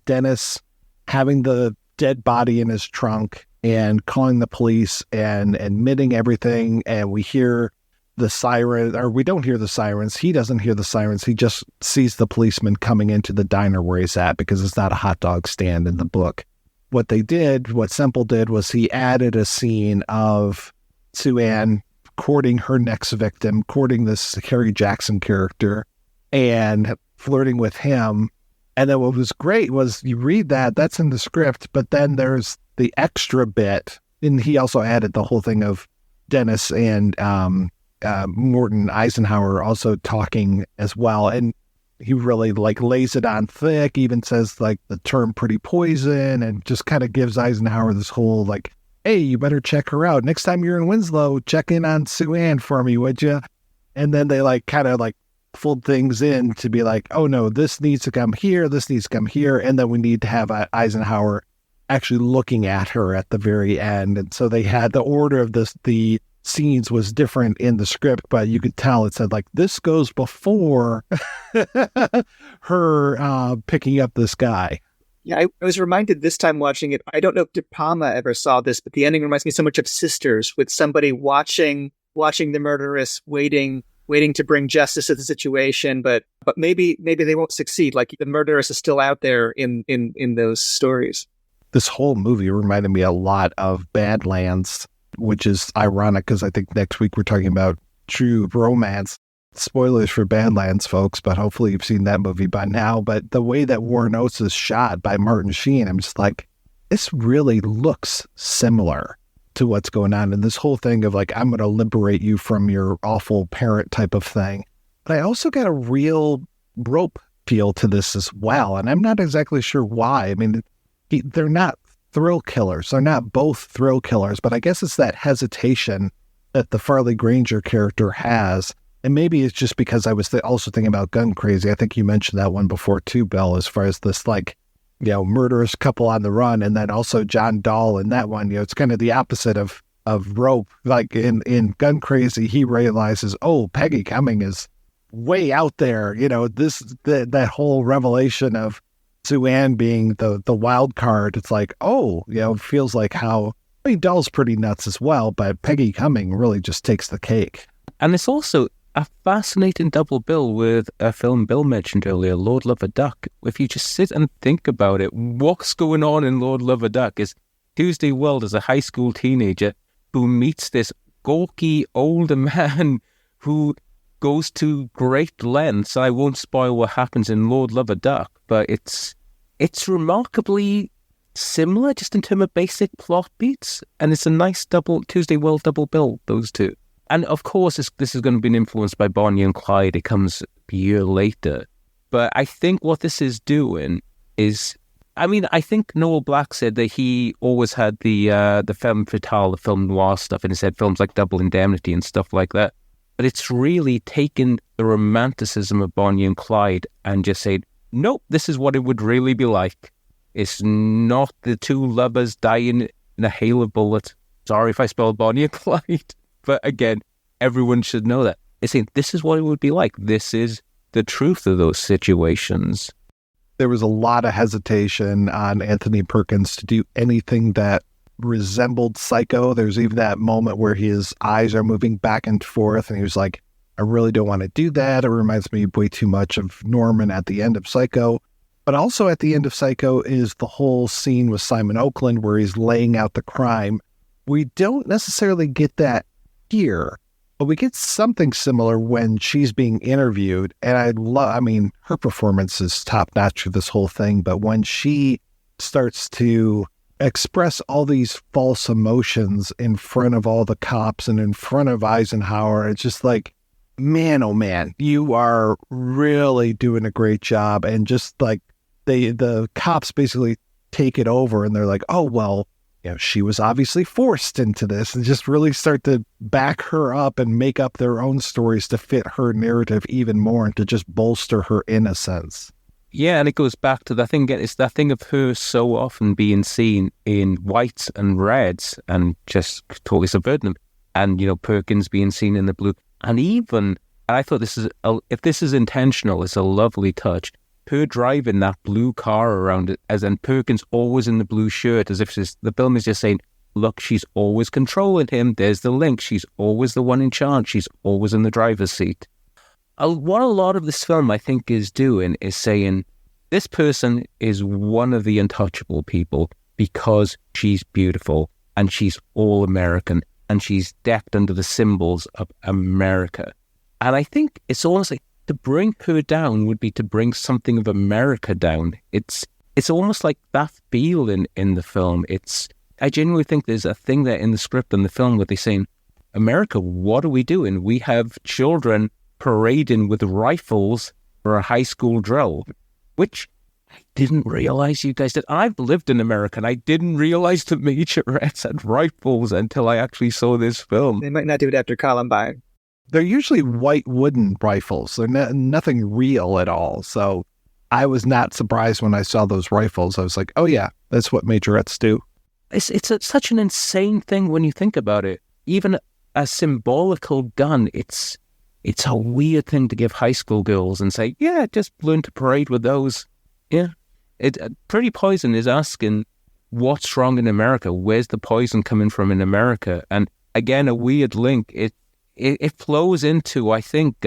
Dennis having the dead body in his trunk and calling the police and admitting everything, and we hear the siren, or we don't hear the sirens. He doesn't hear the sirens. He just sees the policeman coming into the diner where he's at, because it's not a hot dog stand in the book. What Semple did was he added a scene of Sue Ann courting her next victim, courting this Harry Jackson character and flirting with him. And then what was great was you read that's in the script, but then there's the extra bit. And he also added the whole thing of Dennis and Morton Eisenhower also talking as well. And he really like lays it on thick, even says like the term pretty poison, and just kind of gives Eisenhower this whole like, hey, you better check her out. Next time you're in Winslow, check in on Sue Ann for me, would you? And then they like kind of like fold things in to be like, oh no, this needs to come here, this needs to come here. And then we need to have Eisenhower actually looking at her at the very end. And so they had the order of the scenes was different in the script, but you could tell it said like, this goes before her picking up this guy. Yeah, I was reminded this time watching it. I don't know if De Palma ever saw this, but the ending reminds me so much of Sisters, with somebody watching the murderess, waiting to bring justice to the situation, but maybe they won't succeed. Like the murderess is still out there in those stories. This whole movie reminded me a lot of Badlands, which is ironic because I think next week we're talking about True Romance. Spoilers for Badlands, folks, but hopefully you've seen that movie by now. But the way that Warren Oates is shot by Martin Sheen, I'm just like, this really looks similar to what's going on. And this whole thing of like, I'm going to liberate you from your awful parent type of thing. But I also got a real rope feel to this as well. And I'm not exactly sure why. I mean, they're not thrill killers. They're not both thrill killers, but I guess it's that hesitation that the Farley Granger character has. And maybe it's just because I was also thinking about Gun Crazy. I think you mentioned that one before too, Bill, as far as this like, you know, murderous couple on the run. And then also John Dahl in that one, you know, it's kind of the opposite of Rope. Like in Gun Crazy, he realizes, oh, Peggy Cumming is way out there. You know, that whole revelation of Sue Ann being the wild card. It's like, oh, you know, it feels like how, I mean, Dahl's pretty nuts as well, but Peggy Cumming really just takes the cake. And it's also a fascinating double bill with a film Bill mentioned earlier, Lord Love a Duck. If you just sit and think about it, what's going on in Lord Love a Duck is Tuesday Weld is a high school teenager who meets this gawky older man who goes to great lengths. I won't spoil what happens in Lord Love a Duck, but it's remarkably similar just in terms of basic plot beats, and it's a nice Tuesday Weld double bill, those two. And of course, this is going to be influenced by Bonnie and Clyde. It comes a year later. But I think what this is doing is, I mean, I think Noel Black said that he always had the femme fatale, the film noir stuff, and he said films like Double Indemnity and stuff like that. But it's really taken the romanticism of Bonnie and Clyde and just said, nope, this is what it would really be like. It's not the two lovers dying in a hail of bullets. Sorry if I spelled Bonnie and Clyde. But again, everyone should know that. It's saying this is what it would be like. This is the truth of those situations. There was a lot of hesitation on Anthony Perkins to do anything that resembled Psycho. There's even that moment where his eyes are moving back and forth, and he was like, I really don't want to do that. It reminds me way too much of Norman at the end of Psycho. But also at the end of Psycho is the whole scene with Simon Oakland where he's laying out the crime. We don't necessarily get that here, but we get something similar when she's being interviewed. And I mean, her performance is top notch through this whole thing, but when she starts to express all these false emotions in front of all the cops and in front of Eisenhower, it's just like, man, oh man, you are really doing a great job. And just like the cops basically take it over and they're like, oh, well, you know, she was obviously forced into this, and just really start to back her up and make up their own stories to fit her narrative even more and to just bolster her innocence. Yeah, and it goes back to that thing. It's that thing of her so often being seen in whites and reds and just totally subverting them. And, you know, Perkins being seen in the blue. And even, I thought if this is intentional, it's a lovely touch. Her driving that blue car around it, and Perkins always in the blue shirt, as if the film is just saying, look, she's always controlling him. There's the link. She's always the one in charge. She's always in the driver's seat. What a lot of this film, I think, is doing is saying, this person is one of the untouchable people because she's beautiful and she's all American and she's decked under the symbols of America. And I think it's almost like, to bring her down would be to bring something of America down. It's almost like that feeling in the film. I genuinely think there's a thing there in the script and the film where they're saying, America, what are we doing? We have children parading with rifles for a high school drill, which I didn't realize you guys did. I've lived in America and I didn't realize the majorettes had rifles until I actually saw this film. They might not do it after Columbine. They're usually white wooden rifles. They're nothing real at all. So I was not surprised when I saw those rifles. I was like, oh yeah, that's what majorettes do. It's such an insane thing when you think about it. Even a symbolical gun, it's a weird thing to give high school girls and say, yeah, just learn to parade with those. Yeah. Pretty Poison is asking, what's wrong in America? Where's the poison coming from in America? And again, a weird link. It flows into, I think,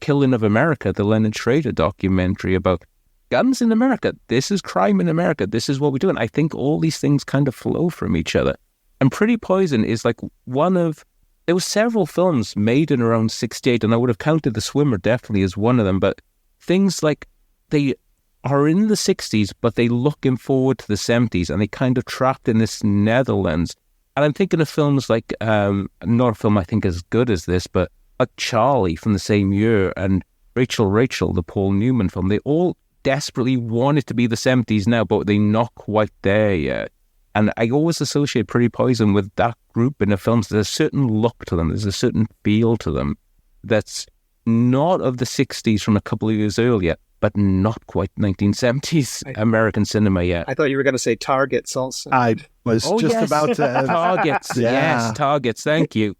Killing of America, the Leonard Schrader documentary about guns in America. This is crime in America. This is what we do. And I think all these things kind of flow from each other. And Pretty Poison is like there were several films made in around 68, and I would have counted The Swimmer definitely as one of them, but things like they are in the 60s, but they looking forward to the 70s, and they kind of trapped in this Netherlands. And I'm thinking of films like, not a film I think as good as this, but like Charlie from the same year, and Rachel, the Paul Newman film. They all desperately want it to be the 70s now, but they're not quite there yet. And I always associate Pretty Poison with that group in the films. There's a certain look to them. There's a certain feel to them that's not of the 60s from a couple of years earlier, but not quite 1970s American cinema yet. I thought you were going to say Targets also. I was about to... Targets, yeah. Yes, Targets, thank you.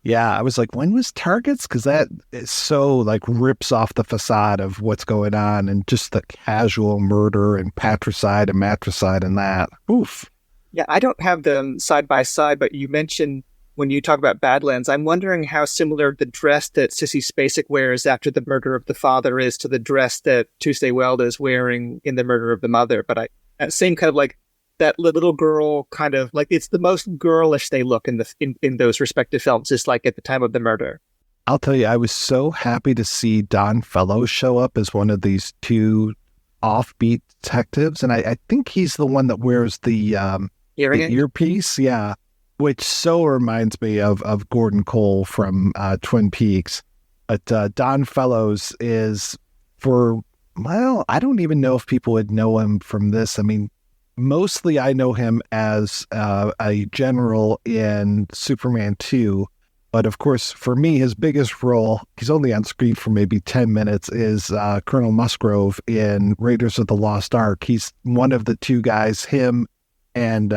Yeah, I was like, when was Targets? Because that is so like rips off the facade of what's going on and just the casual murder and patricide and matricide and that. Oof. Yeah, I don't have them side by side, but you mentioned when you talk about Badlands, I'm wondering how similar the dress that Sissy Spacek wears after the murder of the father is to the dress that Tuesday Weld is wearing in the murder of the mother. But that same kind of like that little girl kind of like, it's the most girlish they look in those respective films, just like at the time of the murder. I'll tell you, I was so happy to see Don Fellows show up as one of these two offbeat detectives. And I think he's the one that wears the earpiece. Yeah. Which so reminds me of Gordon Cole from Twin Peaks. But Don Fellows is I don't even know if people would know him from this. I mean, mostly I know him as a general in Superman 2. But of course, for me, his biggest role, he's only on screen for maybe 10 minutes, is Colonel Musgrove in Raiders of the Lost Ark. He's one of the two guys, him and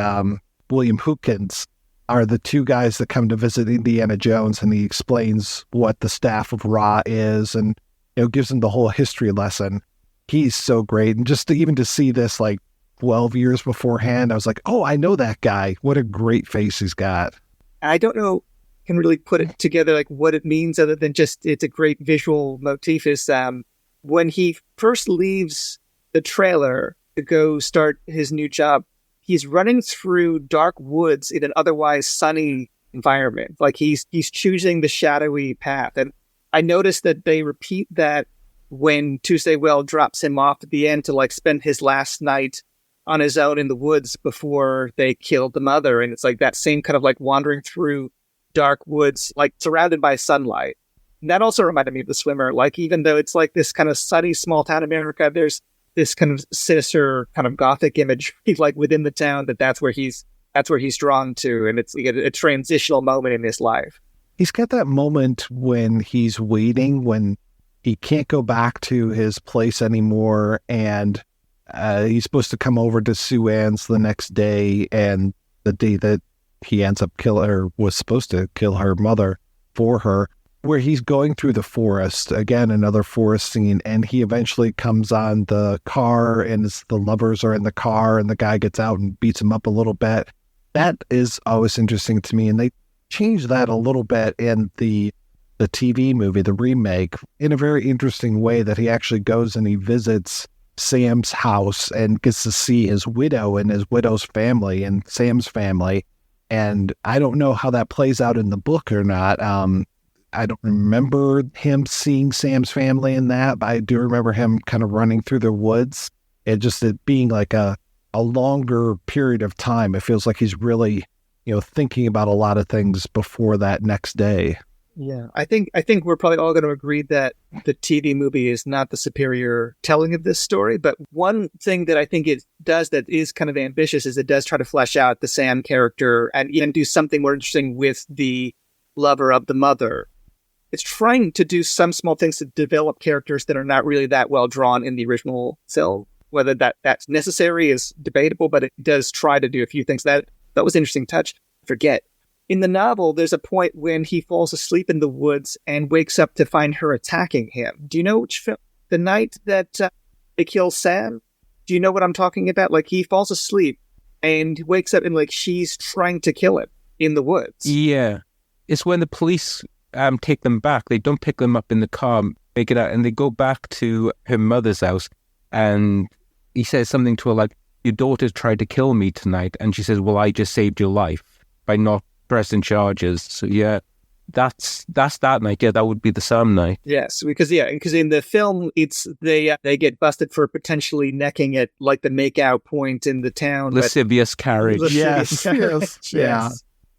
William Hootkins are the two guys that come to visit Indiana Jones, and he explains what the staff of Ra is and gives him the whole history lesson. He's so great. And just even to see this like 12 years beforehand, I was like, oh, I know that guy. What a great face he's got. I don't know, can really put it together like what it means other than just it's a great visual motif is when he first leaves the trailer to go start his new job, he's running through dark woods in an otherwise sunny environment. Like he's choosing the shadowy path. And I noticed that they repeat that when Tuesday Weld drops him off at the end to like spend his last night on his own in the woods before they killed the mother. And it's like that same kind of like wandering through dark woods, like surrounded by sunlight. And that also reminded me of The Swimmer. Like, even though it's like this kind of sunny small town America, there's this kind of sinister kind of gothic image like within the town that's where he's drawn to. And it's like a transitional moment in his life. He's got that moment when he's waiting, when he can't go back to his place anymore. And he's supposed to come over to Sue Ann's the next day. And the day that he ends up was supposed to kill her mother for her, where he's going through the forest, again, another forest scene, and he eventually comes on the car, and the lovers are in the car, and the guy gets out and beats him up a little bit. That is always interesting to me, and they changed that a little bit in the TV movie, the remake, in a very interesting way, that he actually goes and he visits Sam's house and gets to see his widow and his widow's family and Sam's family. And I don't know how that plays out in the book or not. I don't remember him seeing Sam's family in that, but I do remember him kind of running through the woods. It being like a longer period of time. It feels like he's really, thinking about a lot of things before that next day. Yeah, I think we're probably all going to agree that the TV movie is not the superior telling of this story. But one thing that I think it does that is kind of ambitious is it does try to flesh out the Sam character and even do something more interesting with the lover of the mother. It's trying to do some small things to develop characters that are not really that well drawn in the original film. Whether that's necessary is debatable, but it does try to do a few things. That was an interesting touch. Forget. In the novel, there's a point when he falls asleep in the woods and wakes up to find her attacking him. Do you know which film? The night that they kill Sam? Do you know what I'm talking about? Like, he falls asleep and wakes up and, like, she's trying to kill him in the woods. Yeah. It's when the police take them back. They don't pick them up in the car, make it out, and they go back to her mother's house. And he says something to her like, your daughter tried to kill me tonight. And she says, well, I just saved your life by not pressing charges. So yeah, that's that night. Yeah, that would be the Sam night. Yes, because in the film, it's they get busted for potentially necking at like the makeout point in the town. Lascivious carriage. Yes. Yeah.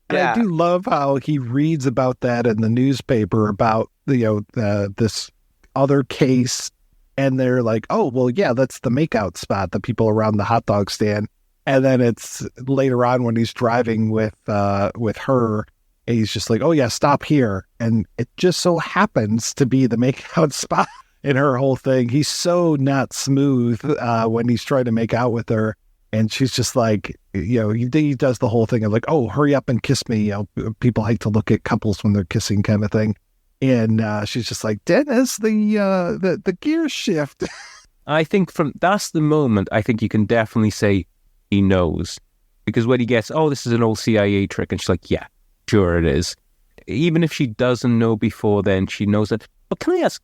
And I do love how he reads about that in the newspaper about this other case, and they're like, oh well, yeah, that's the makeout spot, the people around the hot dog stand. And then it's later on when he's driving with her, and he's just like, oh yeah, stop here. And it just so happens to be the makeout spot in her whole thing. He's so not smooth when he's trying to make out with her. And she's just like, he does the whole thing of like, oh, hurry up and kiss me. People like to look at couples when they're kissing kind of thing. And she's just like, Dennis, the gear shift. I think that's the moment I think you can definitely say he knows, because when he gets, oh, this is an old CIA trick, and she's like, yeah, sure it is. Even if she doesn't know before then, she knows it. But can I ask,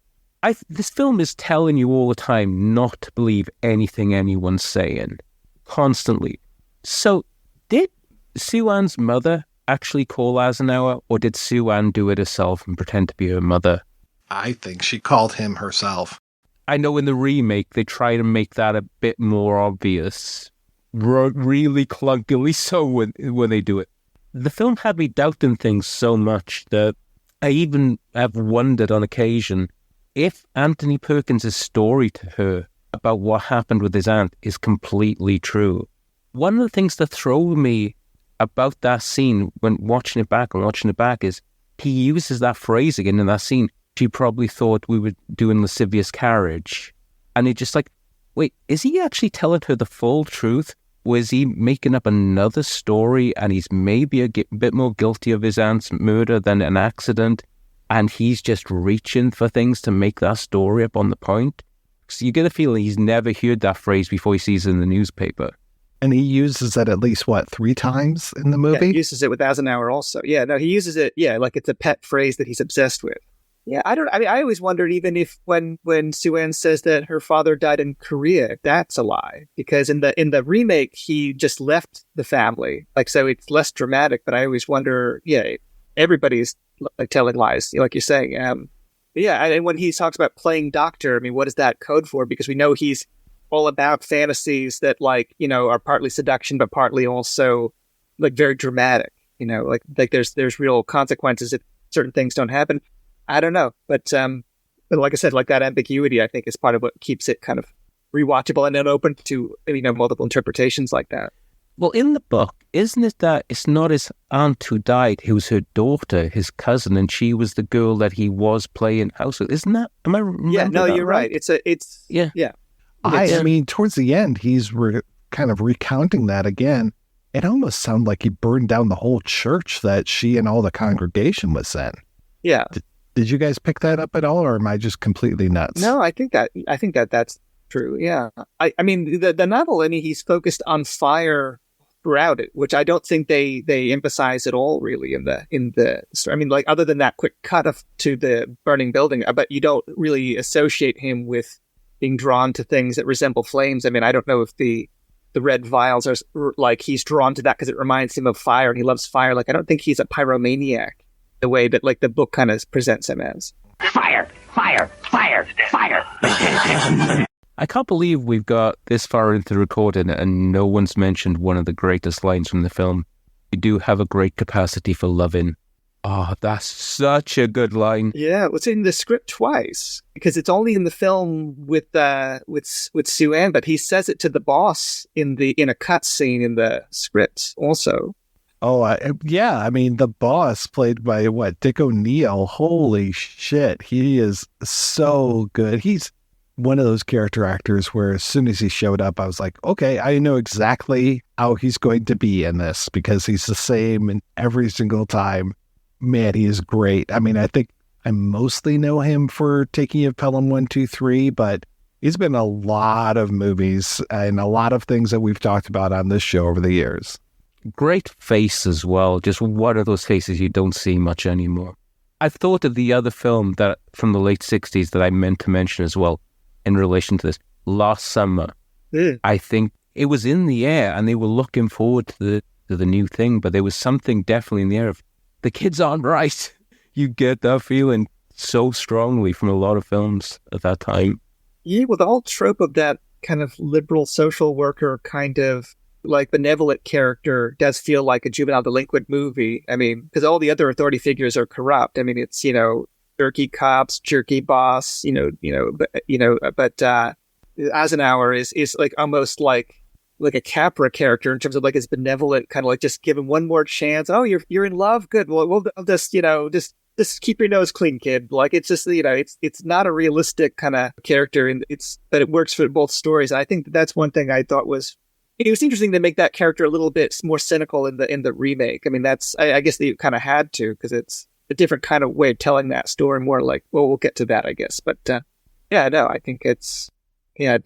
this film is telling you all the time not to believe anything anyone's saying, constantly. So did Sue Ann's mother actually call Eisenhower, or did Sue Ann do it herself and pretend to be her mother? I think she called him herself. I know in the remake, they try to make that a bit more obvious. Really clunkily so when they do it. The film had me doubting things so much that I even have wondered on occasion if Anthony Perkins' story to her about what happened with his aunt is completely true. One of the things that throw me about that scene when watching it back is he uses that phrase again in that scene. She probably thought we were doing lascivious carriage. And it's just like, wait, is he actually telling her the full truth? Was he making up another story and he's maybe a bit more guilty of his aunt's murder than an accident, and he's just reaching for things to make that story up on the point? So you get a feeling he's never heard that phrase before he sees it in the newspaper. And he uses it at least, 3 times in the movie? Yeah, he uses it with Eisenhower also. Yeah, no, he uses it, like it's a pet phrase that he's obsessed with. Yeah, I always wondered even if when Sue Ann says that her father died in Korea, that's a lie. Because in the remake, he just left the family. Like, so it's less dramatic, but I always wonder, everybody's like telling lies, like you're saying. And when he talks about playing doctor, I mean, what is that code for? Because we know he's all about fantasies that are partly seduction, but partly also like very dramatic, like there's real consequences if certain things don't happen. I don't know, but like I said, like that ambiguity, I think is part of what keeps it kind of rewatchable and then open to multiple interpretations like that. Well, in the book, isn't it that it's not his aunt who died; it was her daughter, his cousin, and she was the girl that he was playing house with. Isn't that? Am I? Yeah, no, you're right. It's yeah. I mean, towards the end, he's kind of recounting that again. It almost sounded like he burned down the whole church that she and all the congregation was in. Yeah. Did you guys pick that up at all, or am I just completely nuts? No, I think that's true. Yeah, I mean the novel. I mean, he's focused on fire throughout it, which I don't think they emphasize at all, really, in the story. I mean, like other than that quick cut to the burning building, but you don't really associate him with being drawn to things that resemble flames. I mean, I don't know if the red vials are like he's drawn to that because it reminds him of fire and he loves fire. Like I don't think he's a pyromaniac the way that like the book kind of presents him as. Fire, fire, fire, fire. I can't believe we've got this far into the recording and no one's mentioned one of the greatest lines from the film. You do have a great capacity for loving. Oh, that's such a good line. Yeah, it's in the script twice because it's only in the film with Sue Ann, but he says it to the boss in a cut scene in the script also. Oh, yeah. I mean, the boss played by Dick O'Neill. Holy shit. He is so good. He's one of those character actors where as soon as he showed up, I was like, okay, I know exactly how he's going to be in this because he's the same in every single time. Man, he is great. I mean, I think I mostly know him for Taking of Pelham 1, 2, 3, but he's been in a lot of movies and a lot of things that we've talked about on this show over the years. Great face as well. Just one of those faces you don't see much anymore. I've thought of the other film that from the late 60s that I meant to mention as well in relation to this. Last Summer. I think it was in the air and they were looking forward to the new thing, but there was something definitely in the air of the kids aren't right. You get that feeling so strongly from a lot of films at that time. Yeah, well, the whole trope of that kind of liberal social worker kind of like benevolent character does feel like a juvenile delinquent movie. I mean, because all the other authority figures are corrupt. I mean, it's, jerky cops, jerky boss, but Eisenhower is like almost like a Capra character in terms of like his benevolent kind of like just give him one more chance. Oh, you're in love. Good. Well, we'll just, just keep your nose clean, kid. Like it's just, it's not a realistic kind of character and but it works for both stories. And I think that's one thing I thought it was interesting to make that character a little bit more cynical in the remake. I mean, I guess they kind of had to because it's a different kind of way of telling that story. More like, well, we'll get to that, I guess. But I think it's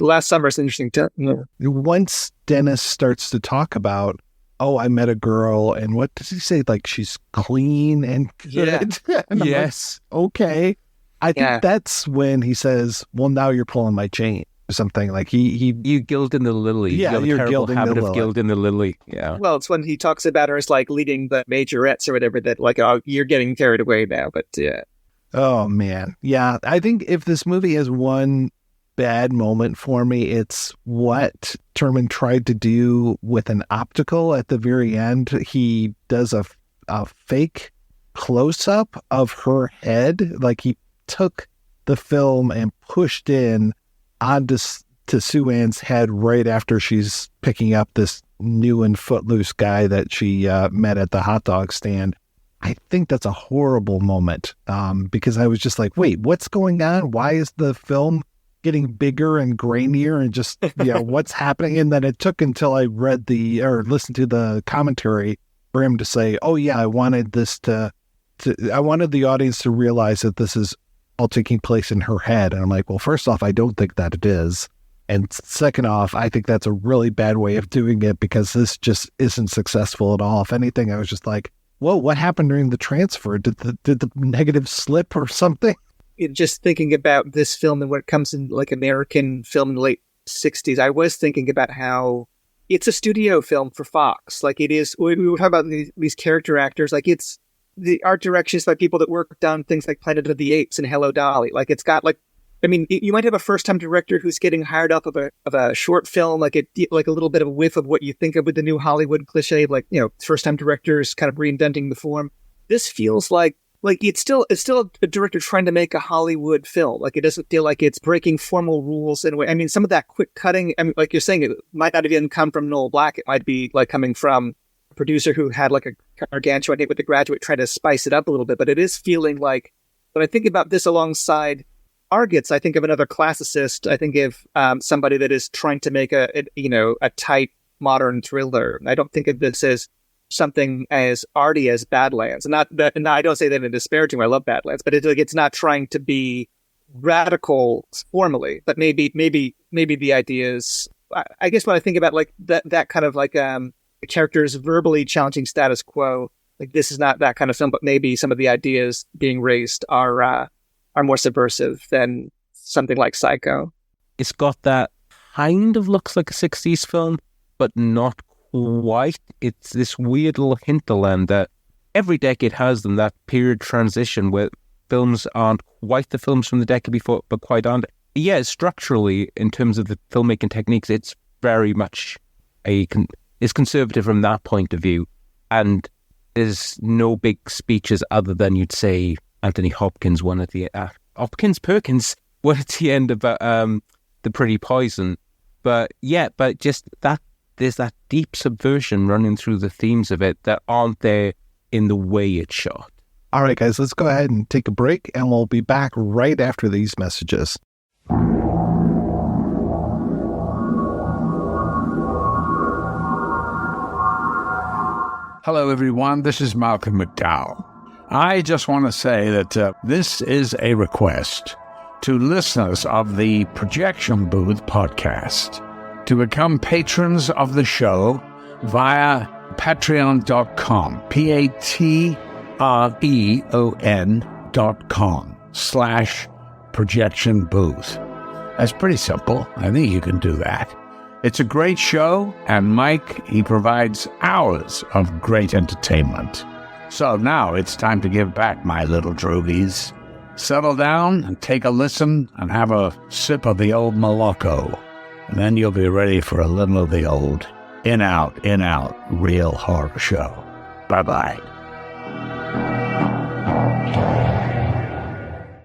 Last Summer is interesting too. Yeah. Once Dennis starts to talk about, oh, I met a girl, and what does he say? Like she's clean and good. Yeah. And Yes. Like, okay. I think that's when he says, well, now you're pulling my chain. Something like you gilding the lily. Yeah, you have a you're terrible gilding habit the of lily. gilding the lily. Yeah. Well, it's when he talks about her as like leading the majorettes or whatever that like, oh, you're getting carried away now. But yeah. Oh man, yeah. I think if this movie has one bad moment for me, it's what Terman tried to do with an optical at the very end. He does a fake close up of her head, like he took the film and pushed in onto to Sue Ann's head right after she's picking up this new and footloose guy that she met at the hot dog stand. I think that's a horrible moment because I was just like, wait, what's going on? Why is the film getting bigger and grainier and just, what's happening? And then it took until I read listened to the commentary for him to say, oh yeah, I wanted I wanted the audience to realize that this is all taking place in her head. And I'm like, well, first off, I don't think that it is. And second off, I think that's a really bad way of doing it because this just isn't successful at all. If anything, I was just like, whoa, what happened during the transfer? Did the negative slip or something? Just thinking about this film and when it comes in like American film in the late 60s, I was thinking about how it's a studio film for Fox. Like it is, we were talking about these character actors, like it's, the art direction is by people that worked on things like Planet of the Apes and Hello Dolly. Like it's got like, I mean, you might have a first-time director who's getting hired off of a short film, like a little bit of a whiff of what you think of with the new Hollywood cliche, like first-time directors kind of reinventing the form. This feels like it's still a director trying to make a Hollywood film. Like it doesn't feel like it's breaking formal rules in a way. I mean, some of that quick cutting, I mean, like you're saying, it might not even come from Noel Black. It might be like coming from a producer who had like a gargantuan hit with The Graduate, trying to spice it up a little bit. But it is feeling like when I think about this alongside Argot's, I think of another classicist. I think of somebody that is trying to make a tight modern thriller. I don't think of this as something as arty as Badlands. And I don't say that in a disparaging way. I love Badlands, but it's not trying to be radical formally. But maybe the ideas. I guess when I think about like that kind of like characters verbally challenging status quo, like this is not that kind of film. But maybe some of the ideas being raised are more subversive than something like Psycho. It's got that kind of looks like a 60s film, but not quite. It's this weird little hinterland that every decade has them, that period transition where films aren't quite the films from the decade before, but quite aren't. Yeah, structurally, in terms of the filmmaking techniques, it's very much it's conservative from that point of view. And There's no big speeches other than you'd say Anthony Perkins one at the end about the Pretty Poison. But just that there's that deep subversion running through the themes of it that aren't there in the way it's shot. All right, guys, let's go ahead and take a break, and we'll be back right after these messages. Hello, everyone. This is Malcolm McDowell. I just want to say that this is a request to listeners of the Projection Booth podcast to become patrons of the show via patreon.com, patreon.com/projection booth. That's pretty simple. I think you can do that. It's a great show, and Mike, he provides hours of great entertainment. So now it's time to give back, my little droogies. Settle down and take a listen and have a sip of the old Moloko. And then you'll be ready for a little of the old in-out, real horror show. Bye-bye.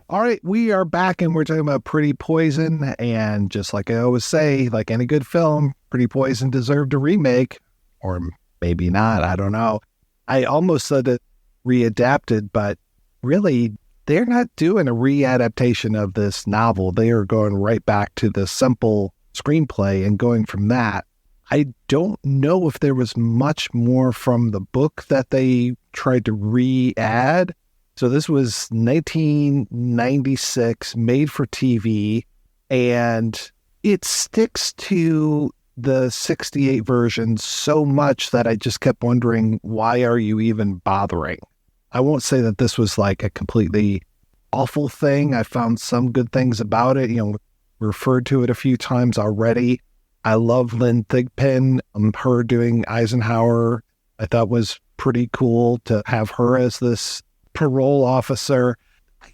All right, we are back, and we're talking about Pretty Poison. And just like I always say, like any good film, Pretty Poison deserved a remake. Or maybe not, I don't know. I almost said it readapted, but really, they're not doing a readaptation of this novel. They are going right back to the simple screenplay and going from that. I don't know if there was much more from the book that they tried to re-add. So this was 1996, made for TV, and it sticks to the 68 version so much that I just kept wondering, why are you even bothering? I won't say that this was like a completely awful thing. I found some good things about it. Referred to it a few times already. I love Lynn Thigpen. Her doing Eisenhower, I thought was pretty cool to have her as this parole officer.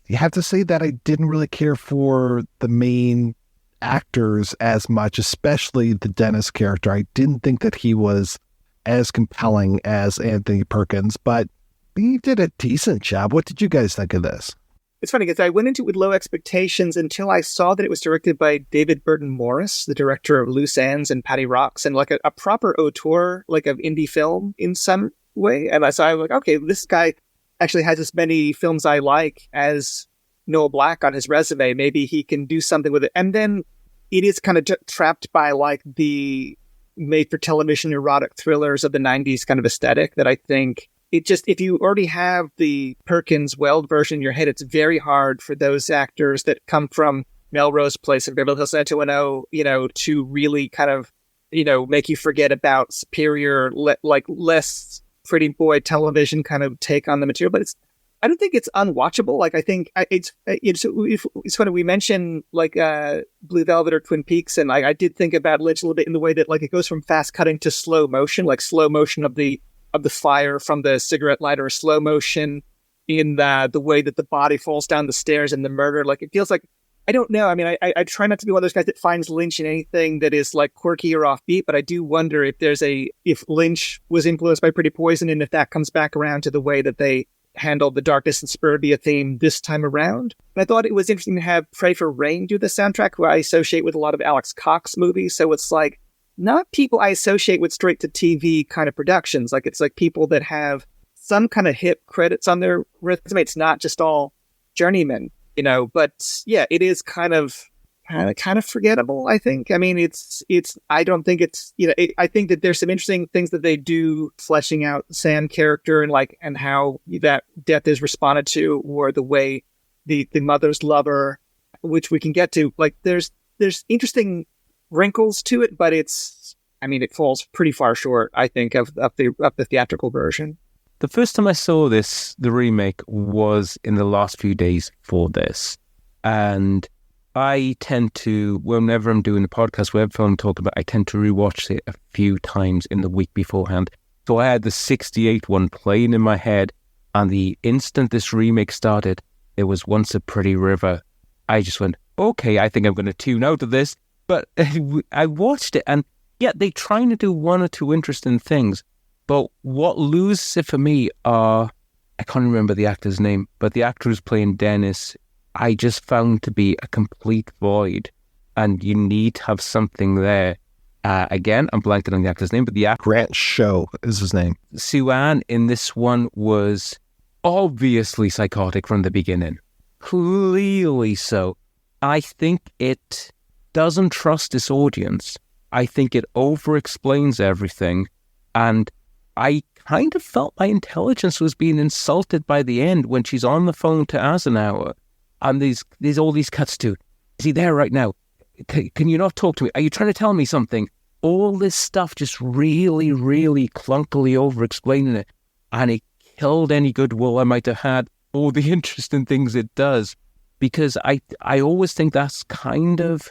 You have to say that I didn't really care for the main actors as much, especially the Dennis character. I didn't think that he was as compelling as Anthony Perkins, but he did a decent job. What did you guys think of this? It's funny because I went into it with low expectations until I saw that it was directed by David Burton Morris, the director of Loose Ends and Patty Rocks, and like a proper auteur, like of indie film in some way. And so I was like, okay, this guy actually has as many films I like as Noel Black on his resume. Maybe he can do something with it. And then it is kind of trapped by like the made-for-television erotic thrillers of the 90s kind of aesthetic that I think it just, if you already have the Perkins Weld version in your head, it's very hard for those actors that come from Melrose Place and Beverly Hills 90210, to really kind of, make you forget about superior, less pretty boy television kind of take on the material. But I don't think it's unwatchable. Like, I think it's funny. We mentioned like Blue Velvet or Twin Peaks, and I did think about Lynch a little bit in the way that like it goes from fast cutting to slow motion, like slow motion of the fire from the cigarette lighter, slow motion in the way that the body falls down the stairs and the murder. Like, it feels like, I don't know. I mean, I try not to be one of those guys that finds Lynch in anything that is like quirky or offbeat, but I do wonder if if Lynch was influenced by Pretty Poison, and if that comes back around to the way that they handled the Darkness and Suburbia theme this time around. And I thought it was interesting to have Pray for Rain do the soundtrack, who I associate with a lot of Alex Cox movies. So it's like not people I associate with straight to TV kind of productions. Like, it's like people that have some kind of hip credits on their resume. It's not just all journeymen. But yeah, it is kind of forgettable, I think. I mean, I don't think it's, I think that there's some interesting things that they do fleshing out Sam character and how that death is responded to, or the way the mother's lover, which we can get to. Like, there's interesting wrinkles to it, but it falls pretty far short, I think, of the theatrical version. The first time I saw the remake, was in the last few days for this. And I tend to, whenever I'm doing a podcast, whatever I'm talking about, I tend to rewatch it a few times in the week beforehand. So I had the 68 one playing in my head, and the instant this remake started, it was Once a Pretty River. I just went, okay, I think I'm going to tune out of this. But I watched it, and yeah, they're trying to do one or two interesting things. But what loses it for me are, I can't remember the actor's name, but the actor who's playing Dennis, I just found to be a complete void. And you need to have something there. Again, I'm blanking on the actor's name, but the actor... Grant Show is his name. Sue Ann in this one was obviously psychotic from the beginning. Clearly so. I think it doesn't trust its audience. I think it over-explains everything. And I kind of felt my intelligence was being insulted by the end when she's on the phone to Eisenhower. And there's all these cuts to, is he there right now? Can you not talk to me? Are you trying to tell me something? All this stuff just really, really clunkily over-explaining it. And it killed any goodwill I might have had, all the interesting things it does. Because I always think that's kind of...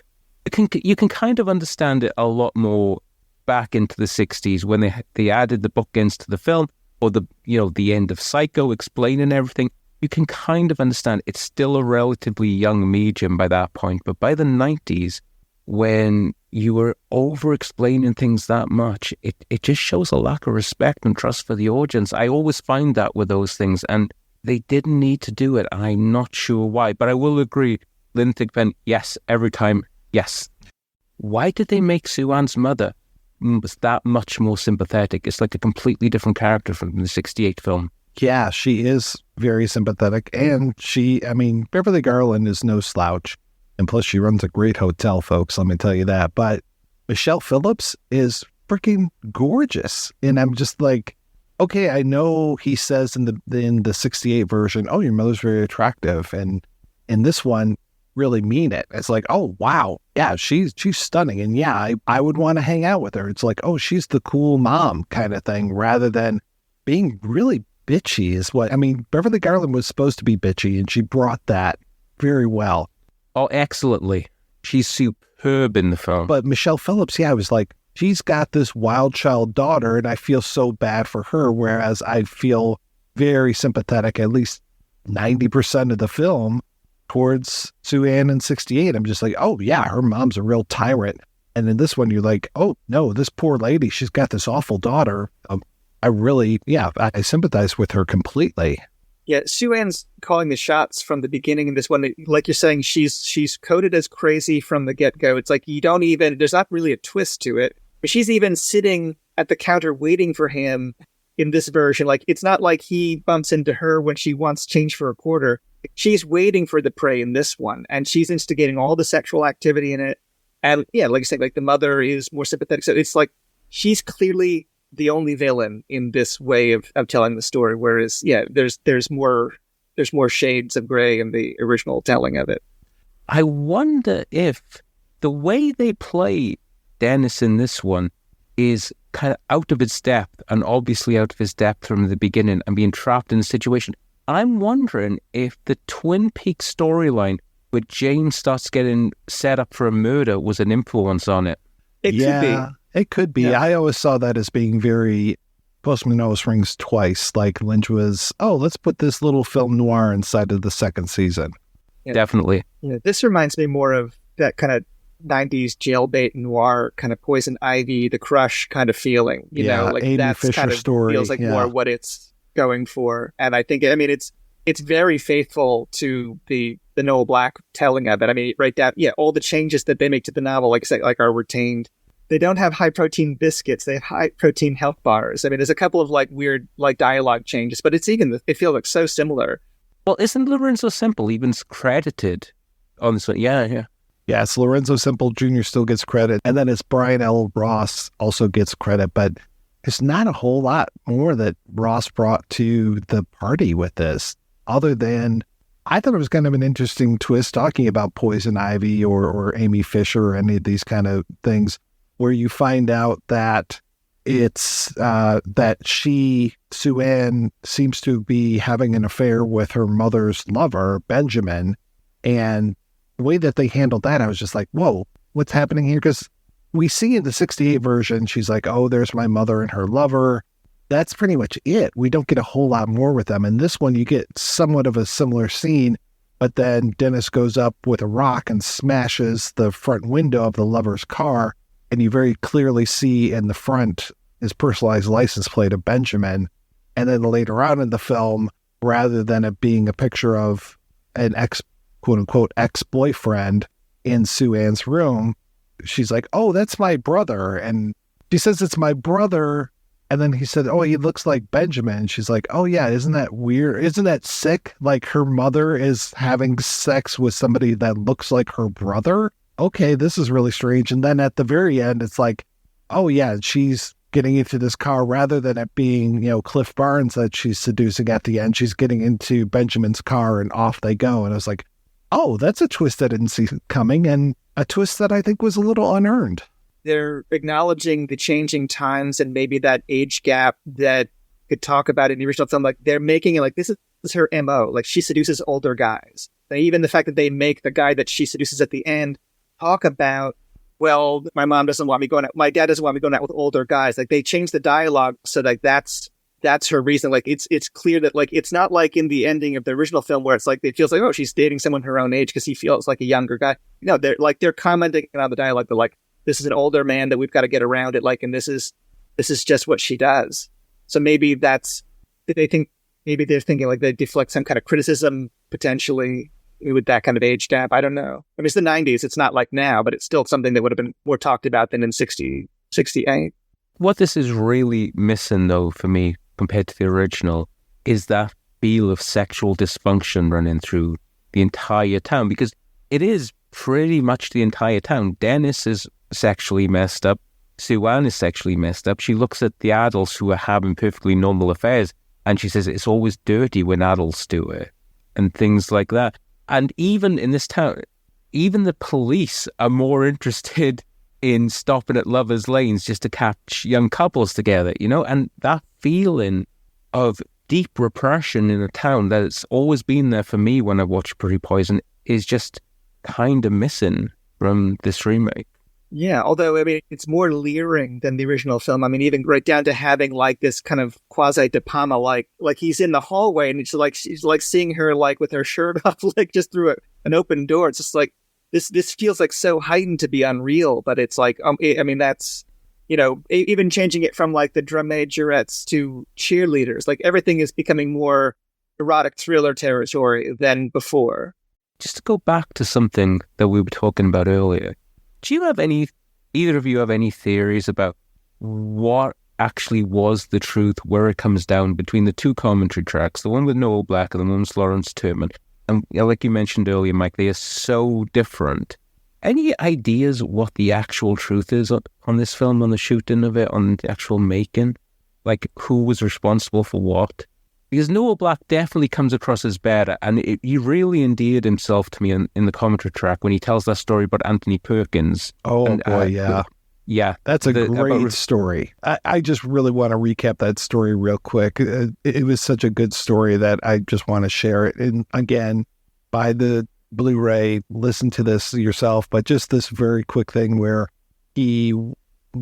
You can kind of understand it a lot more back into the 60s when they added the bookends to the film, or the end of Psycho explaining everything. You can kind of understand it's still a relatively young medium by that point, but by the 90s, when you were over-explaining things that much, it just shows a lack of respect and trust for the audience. I always find that with those things, and they didn't need to do it. I'm not sure why, but I will agree. Lynn Thigpen, yes, every time, yes. Why did they make Sue Ann's mother was that much more sympathetic? It's like a completely different character from the 68 film. Yeah, she is very sympathetic. And Beverly Garland is no slouch. And plus, she runs a great hotel, folks, let me tell you that. But Michelle Phillips is freaking gorgeous. And I'm just like, okay, I know he says in the 68 version, oh, your mother's very attractive. And in this one, really mean it. It's like, oh, wow. Yeah, she's stunning. And yeah, I would want to hang out with her. It's like, oh, she's the cool mom kind of thing, rather than being really bitchy is what, Beverly Garland was supposed to be bitchy, and she brought that very well. Oh, excellently. She's superb in the film. But Michelle Phillips, yeah, I was like, she's got this wild child daughter, and I feel so bad for her, whereas I feel very sympathetic, at least 90% of the film, towards Sue Ann in 68. I'm just like, oh, yeah, her mom's a real tyrant. And in this one, you're like, oh, no, this poor lady, she's got this awful daughter. I sympathize with her completely. Yeah, Sue Ann's calling the shots from the beginning in this one. Like you're saying, she's coded as crazy from the get-go. It's like there's not really a twist to it. But she's even sitting at the counter waiting for him in this version. Like, it's not like he bumps into her when she wants change for a quarter. She's waiting for the prey in this one, and she's instigating all the sexual activity in it. And yeah, like I said, like the mother is more sympathetic. So it's like she's clearly the only villain in this way of telling the story. Whereas, yeah, there's more shades of gray in the original telling of it. I wonder if the way they play Dennis in this one is kind of out of its depth, and obviously out of his depth from the beginning, and being trapped in a situation. I'm wondering if the Twin Peaks storyline where James starts getting set up for a murder was an influence on it. It could be. It could be. Yeah. I always saw that as being very Postman always rings twice. Like Lynch was, oh, let's put this little film noir inside of the second season. Yeah. Definitely. Yeah, this reminds me more of that kind of 90s jailbait noir, kind of Poison Ivy, The Crush kind of feeling. You know, like Amy that's Fisher kind of story. Feels like more what it's going for. And I think, it's very faithful to the Noel Black telling of it. Right down, all the changes that they make to the novel, like I say, like are retained. They don't have high protein biscuits. They have high protein health bars. there's a couple of like weird like dialogue changes, but it feels like so similar. Well, isn't Lorenzo Semple even credited on this one? Yeah. Yes, Lorenzo Semple Jr. still gets credit. And then it's Brian L. Ross also gets credit, but there's not a whole lot more that Ross brought to the party with this, other than I thought it was kind of an interesting twist talking about Poison Ivy or Amy Fisher or any of these kind of things, where you find out that it's that Sue Ann, seems to be having an affair with her mother's lover, Benjamin. And the way that they handled that, I was just like, whoa, what's happening here? Because we see in the 68 version, she's like, oh, there's my mother and her lover. That's pretty much it. We don't get a whole lot more with them. In this one, you get somewhat of a similar scene, but then Dennis goes up with a rock and smashes the front window of the lover's car. And you very clearly see in the front his personalized license plate of Benjamin. And then later on in the film, rather than it being a picture of an quote unquote ex-boyfriend in Sue Ann's room, she's like, oh, that's my brother. And she says, it's my brother. And then he said, oh, he looks like Benjamin. She's like, oh yeah, isn't that weird? Isn't that sick? Like her mother is having sex with somebody that looks like her brother. Okay, this is really strange. And then at the very end, it's like, oh yeah, she's getting into this car rather than it being, Cliff Barnes that she's seducing at the end. She's getting into Benjamin's car and off they go. And I was like, oh, that's a twist I didn't see coming, and a twist that I think was a little unearned. They're acknowledging the changing times and maybe that age gap that could talk about in the original film. Like they're making it like this is her MO. Like she seduces older guys. Even the fact that they make the guy that she seduces at the end talk about, well, my mom doesn't want me going out. My dad doesn't want me going out with older guys. Like they change the dialogue so like that's her reason. Like it's clear that like it's not like in the ending of the original film where it's like it feels like, oh, she's dating someone her own age because he feels like a younger guy. No, they're commenting on the dialogue. They're like, this is an older man that we've got to get around it. Like, and this is just what she does. So maybe they're thinking like they deflect some kind of criticism potentially with that kind of age gap. I don't know. I mean, it's the 90s. It's not like now, but it's still something that would have been more talked about than in 68. What this is really missing, though, for me, compared to the original, is that feel of sexual dysfunction running through the entire town, because it is pretty much the entire town. Dennis is sexually messed up. Sue Ann is sexually messed up. She looks at the adults who are having perfectly normal affairs and she says it's always dirty when adults do it and things like that. And even in this town, even the police are more interested in stopping at lovers' lanes just to catch young couples together, and that feeling of deep repression in a town that's always been there for me when I watch Pretty Poison is just kind of missing from this remake. Yeah, although, I mean, it's more leering than the original film. I mean, even right down to having like this kind of quasi De Palma, like he's in the hallway and she's like seeing her like with her shirt off, like just through an open door. It's just like, this feels like so heightened to be unreal, but it's like, I mean, that's, even changing it from like the drum majorettes to cheerleaders, like everything is becoming more erotic thriller territory than before. Just to go back to something that we were talking about earlier, do you have either of you have any theories about what actually was the truth, where it comes down between the two commentary tracks, the one with Noel Black and the one with Lawrence Turman? And like you mentioned earlier, Mike, they are so different. Any ideas what the actual truth is on this film, on the shooting of it, on the actual making? Like, who was responsible for what? Because Noel Black definitely comes across as better, and he really endeared himself to me in the commentary track when he tells that story about Anthony Perkins. Oh, and, boy, yeah. Yeah. That's a great story. I just really want to recap that story real quick. It was such a good story that I just want to share it. And again, buy the Blu-ray, listen to this yourself, but just this very quick thing where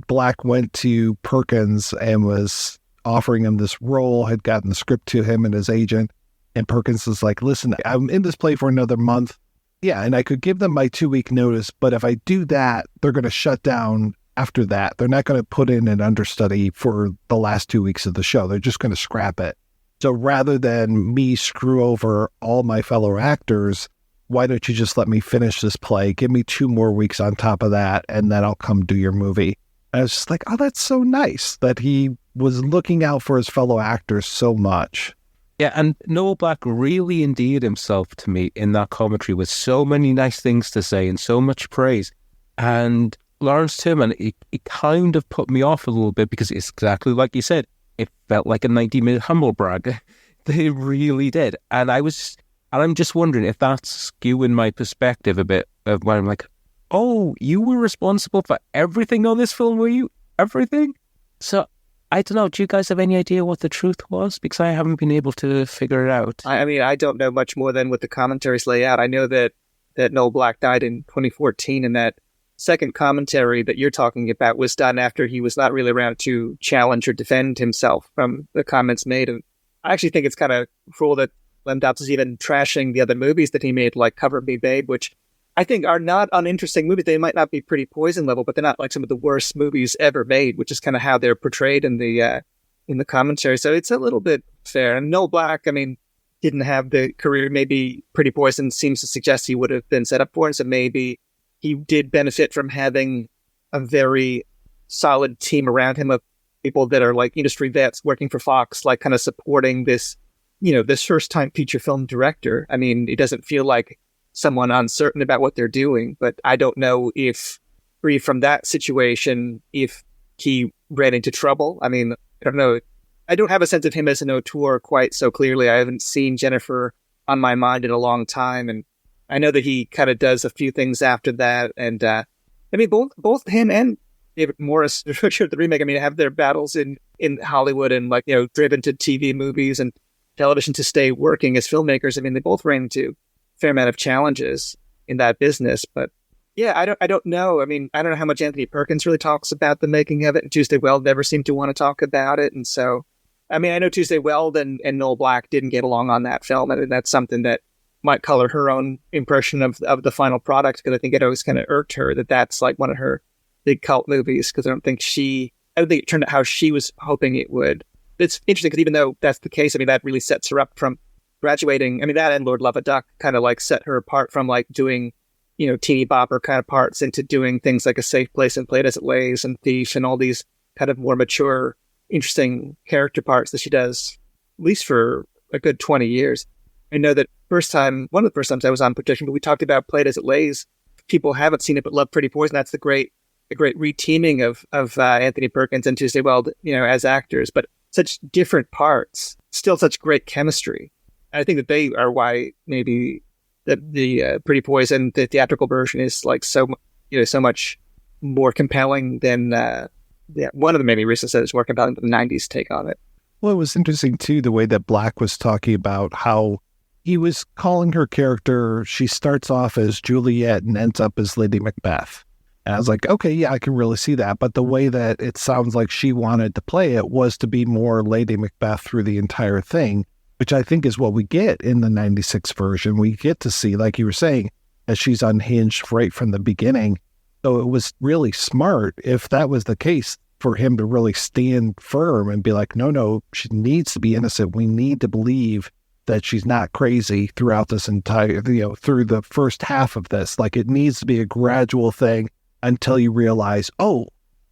Black went to Perkins and was offering him this role, had gotten the script to him and his agent, and Perkins was like, listen, I'm in this play for another month. Yeah, and I could give them my 2-week notice, but if I do that, they're going to shut down after that. They're not going to put in an understudy for the last 2 weeks of the show. They're just going to scrap it. So rather than me screw over all my fellow actors, why don't you just let me finish this play? Give me 2 more weeks on top of that, and then I'll come do your movie. And I was just like, oh, that's so nice that he was looking out for his fellow actors so much. Yeah, and Noel Black really endeared himself to me in that commentary with so many nice things to say and so much praise. And Lawrence Turman, it kind of put me off a little bit because it's exactly like you said. It felt like a 90-minute humble brag. They really did. And I'm just wondering if that's skewing my perspective a bit of when I'm like, oh, you were responsible for everything on this film, were you? Everything? So, I don't know, do you guys have any idea what the truth was? Because I haven't been able to figure it out. I mean, I don't know much more than what the commentaries lay out. I know that Noel Black died in 2014, and that second commentary that you're talking about was done after he was not really around to challenge or defend himself from the comments made. And I actually think it's kind of cruel that Lem Dobbs is even trashing the other movies that he made, like Cover Me Babe, which I think are not uninteresting movies. They might not be Pretty Poison level, but they're not like some of the worst movies ever made, which is kind of how they're portrayed in the commentary. So it's a little bit fair. And Noel Black, I mean, didn't have the career maybe Pretty Poison seems to suggest he would have been set up for, and so maybe he did benefit from having a very solid team around him of people that are like industry vets working for Fox, like kind of supporting this, this first-time feature film director. I mean, it doesn't feel like someone uncertain about what they're doing, but I don't know if, free from that situation, if he ran into trouble. I mean, I don't know. I don't have a sense of him as an auteur quite so clearly. I haven't seen Jennifer on My Mind in a long time, and I know that he kind of does a few things after that. And I mean, both him and David Morris, the remake, I mean, have their battles in Hollywood and driven to TV movies and television to stay working as filmmakers. I mean, they both ran into a fair amount of challenges in that business, but yeah, I don't know. I mean, I don't know how much Anthony Perkins really talks about the making of it, and Tuesday Weld never seemed to want to talk about it. And so, I mean, I know Tuesday Weld and Noel Black didn't get along on that film, and that's something that might color her own impression of the final product, because I think it always kind of irked her that that's like one of her big cult movies, because I don't think it turned out how she was hoping it would. It's interesting because even though that's the case, I mean, that really sets her up from graduating. I mean, that and Lord Love a Duck kind of like set her apart from like doing, teeny bopper kind of parts into doing things like A Safe Place and Play It As It Lays and Thief and all these kind of more mature, interesting character parts that she does, at least for a good 20 years. I know that one of the first times I was on Protection, but we talked about Play It As It Lays. People haven't seen it but love Pretty Poison. That's the great reteaming of Anthony Perkins and Tuesday Weld, as actors, but such different parts, still such great chemistry. I think that they are why maybe the Pretty Poison, the theatrical version, is like so much more compelling than one of the many reasons that it's more compelling than the 90s take on it. Well, it was interesting too, the way that Black was talking about how he was calling her character, she starts off as Juliet and ends up as Lady Macbeth. And I was like, okay, yeah, I can really see that. But the way that it sounds like she wanted to play it was to be more Lady Macbeth through the entire thing, which I think is what we get in the 96 version. We get to see, like you were saying, that she's unhinged right from the beginning. So it was really smart, if that was the case, for him to really stand firm and be like, no, she needs to be innocent. We need to believe that she's not crazy throughout this entire, through the first half of this. Like, it needs to be a gradual thing until you realize, oh,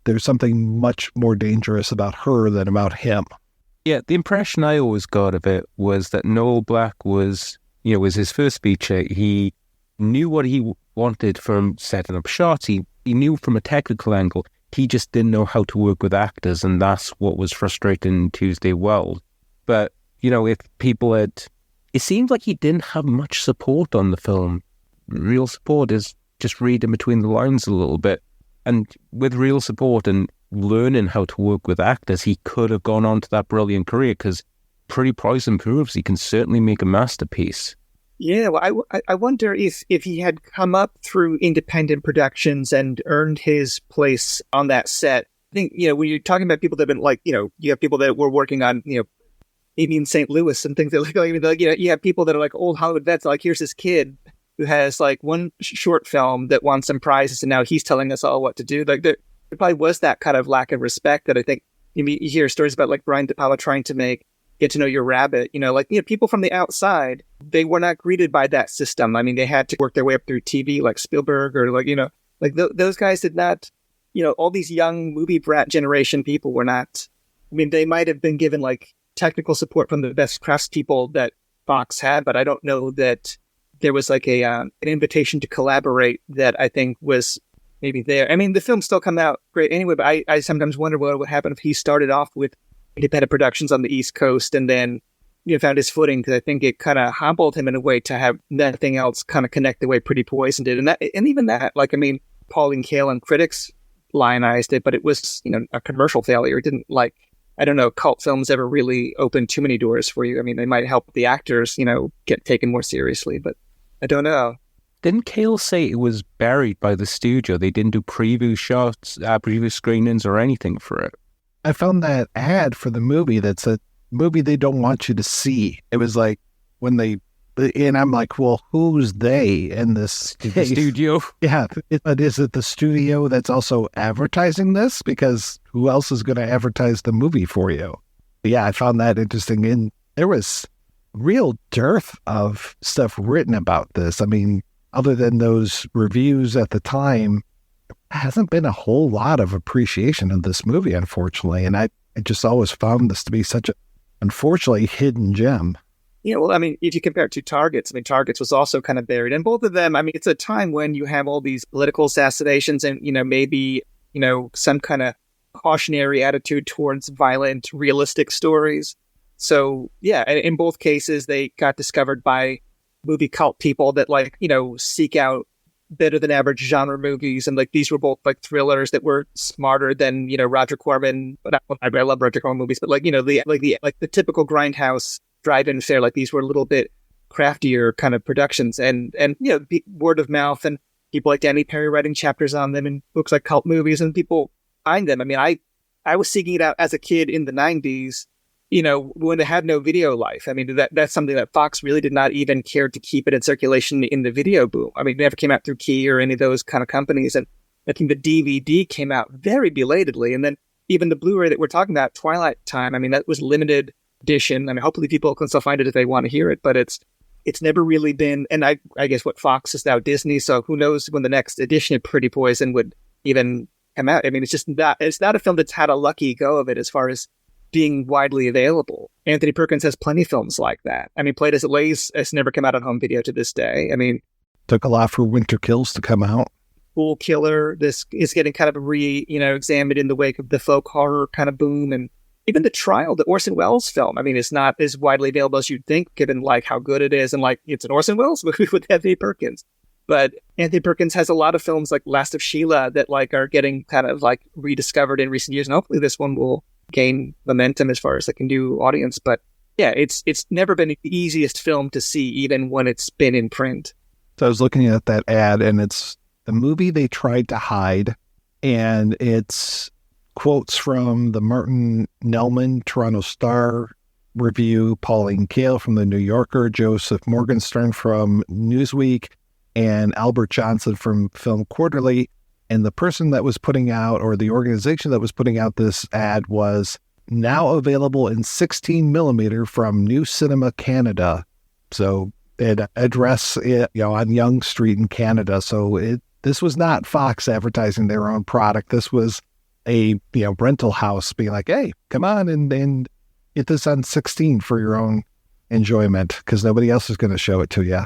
there's something much more dangerous about her than about him. Yeah, the impression I always got of it was that Noel Black was his first feature. He knew what he wanted from setting up shots. He knew from a technical angle. He just didn't know how to work with actors, and that's what was frustrating Tuesday Weld. But, if people had... It seemed like he didn't have much support on the film. Real support is just reading between the lines a little bit. And with real support and learning how to work with actors, he could have gone on to that brilliant career, because Pretty Poison proves he can certainly make a masterpiece. Yeah, well, I wonder if he had come up through independent productions and earned his place on that set. I think, when you're talking about people that have been like, you have people that were working on, maybe in St. Louis and things that you have people that are like old Hollywood vets, like, here's this kid who has like one short film that won some prizes and now he's telling us all what to do. Like, there probably was that kind of lack of respect that I think you hear stories about, like Brian De Palma trying to make Get to Know Your Rabbit, people from the outside, they were not greeted by that system. I mean, they had to work their way up through TV, like Spielberg, or those guys did not, all these young movie brat generation people were not, I mean, they might have been given like technical support from the best craftspeople that Fox had, but I don't know that there was like an invitation to collaborate that I think was maybe there. I mean, the film still come out great anyway, but I sometimes wonder what would happen if he started off with independent productions on the East Coast and then found his footing, because I think it kind of humbled him in a way to have nothing else kind of connect the way Pretty Poison did. And even that, like, I mean, Pauline Kael and critics lionized it, but it was, a commercial failure. It didn't, like, I don't know, cult films ever really open too many doors for you. I mean, they might help the actors, get taken more seriously, but I don't know. Didn't Kael say it was buried by the studio? They didn't do preview shots, preview screenings or anything for it. I found that ad for the movie that's a movie they don't want you to see. It was like when they And I'm like, well, who's they in this The studio? Yeah, but is it the studio that's also advertising this? Because who else is going to advertise the movie for you? Yeah, I found that interesting. And there was real dearth of stuff written about this. I mean, other than those reviews at the time, there hasn't been a whole lot of appreciation of this movie, unfortunately. And I just always found this to be such a, unfortunately, hidden gem. Yeah, well, I mean, if you compare it to Targets, I mean, Targets was also kind of buried. And both of them, I mean, it's a time when you have all these political assassinations and, maybe, some kind of cautionary attitude towards violent, realistic stories. So, yeah, in both cases, they got discovered by movie cult people that, seek out better than average genre movies. And, these were both, thrillers that were smarter than, Roger Corman. But I love Roger Corman movies, but, the typical grindhouse drive-in fare, these were a little bit craftier kind of productions, and word of mouth, and people like Danny Perry writing chapters on them in books like Cult Movies, and people find them. I mean, I was seeking it out as a kid in the 90s, when it had no video life. I mean, that's something that Fox really did not even care to keep it in circulation in the video boom. I mean, it never came out through Key or any of those kind of companies, and I think the DVD came out very belatedly, and then even the Blu-ray that we're talking about, Twilight Time, I mean, that was limited edition. I mean, hopefully people can still find it if they want to hear it, but it's never really been, and I guess what Fox is now Disney, so who knows when the next edition of Pretty Poison would even come out. I mean, it's not a film that's had a lucky go of it as far as being widely available. Anthony Perkins has plenty of films like that. I mean, Played As It Lays has never come out on home video to this day. I mean, took a lot for Winter Kills to come out. Fool Killer, this is getting kind of examined in the wake of the folk horror kind of boom, and even The Trial, the Orson Welles film, I mean, it's not as widely available as you'd think, given how good it is, and it's an Orson Welles movie with Anthony Perkins. But Anthony Perkins has a lot of films like Last of Sheila that are getting kind of rediscovered in recent years, and hopefully this one will gain momentum as far as it can do audience. But yeah, it's never been the easiest film to see, even when it's been in print. So I was looking at that ad, and it's the movie they tried to hide, and it's quotes from the Martin Nelman Toronto Star review, Pauline Kael from the New Yorker, Joseph Morgenstern from Newsweek, and Albert Johnson from Film Quarterly. And the person that was putting out, or the organization that was putting out this ad, was now available in 16 millimeter from New Cinema Canada. So it address it, on Yonge Street in Canada. So this was not Fox advertising their own product. This was a rental house being like, hey, come on and get this on 16 for your own enjoyment, because nobody else is going to show it to you.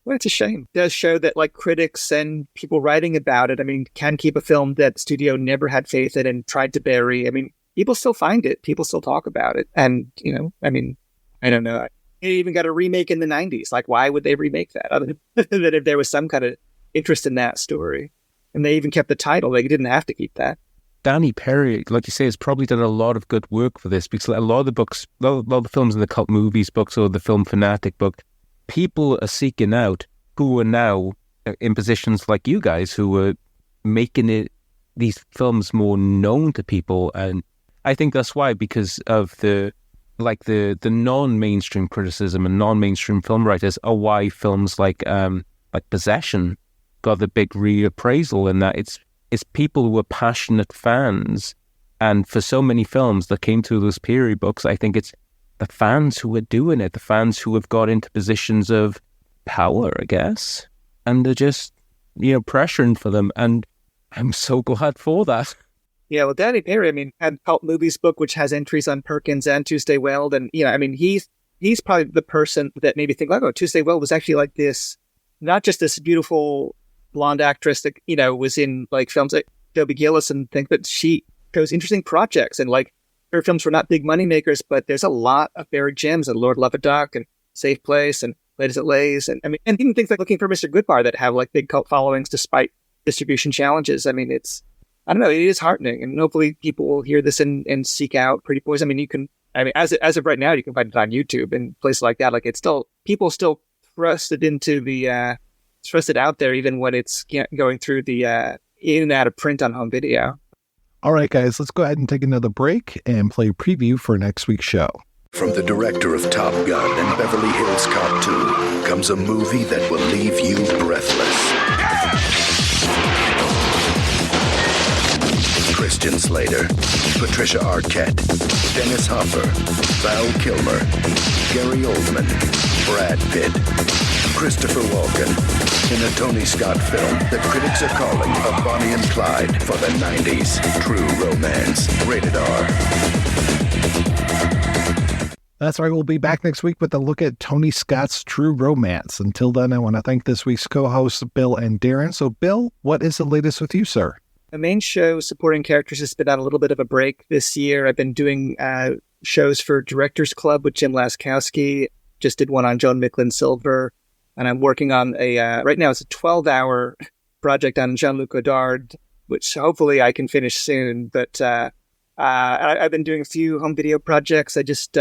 Well, it's a shame. It does show that critics and people writing about it, I mean, can keep a film that studio never had faith in and tried to bury. I mean, people still find it. People still talk about it. And, I mean, I don't know. It even got a remake in the 90s. Why would they remake that? Other than if there was some kind of interest in that story. And they even kept the title. They didn't have to keep that. Danny Perry, like you say, has probably done a lot of good work for this, because a lot of the books, a lot of the films in the Cult Movies books or the Film Fanatic book, people are seeking out who are now in positions like you guys, who are making these films more known to people. And I think that's why, because of the non-mainstream criticism and non-mainstream film writers, are why films like Possession got the big reappraisal, in that it's people who are passionate fans. And for so many films that came through those period books, I think it's the fans who are doing it, the fans who have got into positions of power, I guess. And they're just, pressuring for them. And I'm so glad for that. Yeah, well, Danny Perry, I mean, had Cult Movies book, which has entries on Perkins and Tuesday Weld. And, I mean, he's probably the person that made me think, Tuesday Weld was actually like this, not just this beautiful blonde actress that, was in films like Dobie Gillis, and think that she chose interesting projects, and her films were not big money makers, but there's a lot of buried gems, and Lord Love a Duck and Safe Place and Played As It Lays, and even things like Looking for Mr. Goodbar that have big cult followings despite distribution challenges. I mean, I don't know, it is heartening, and hopefully people will hear this and seek out Pretty Poison. I mean, as of right now, you can find it on YouTube and places like that. People still thrust it into the thrust it out there, even when it's going through the in and out of print on home video. All right, guys, let's go ahead and take another break and play a preview for next week's show. From the director of Top Gun and Beverly Hills Cop 2 comes a movie that will leave you breathless. Christian Slater, Patricia Arquette, Dennis Hopper, Val Kilmer, Gary Oldman, Brad Pitt, Christopher Walken, in a Tony Scott film that critics are calling a Bonnie and Clyde for the 90s. True romance. Rated R. That's right. We'll be back next week with a look at Tony Scott's True Romance. Until then, I want to thank this week's co-hosts, Bill and Darren. So, Bill, what is the latest with you, sir? The main show, Supporting Characters, has been on a little bit of a break this year. I've been doing shows for Directors Club with Jim Laskowski. Just did one on Joan Micklin Silver. And I'm working on right now it's a 12-hour project on Jean-Luc Godard, which hopefully I can finish soon. But I've been doing a few home video projects. I just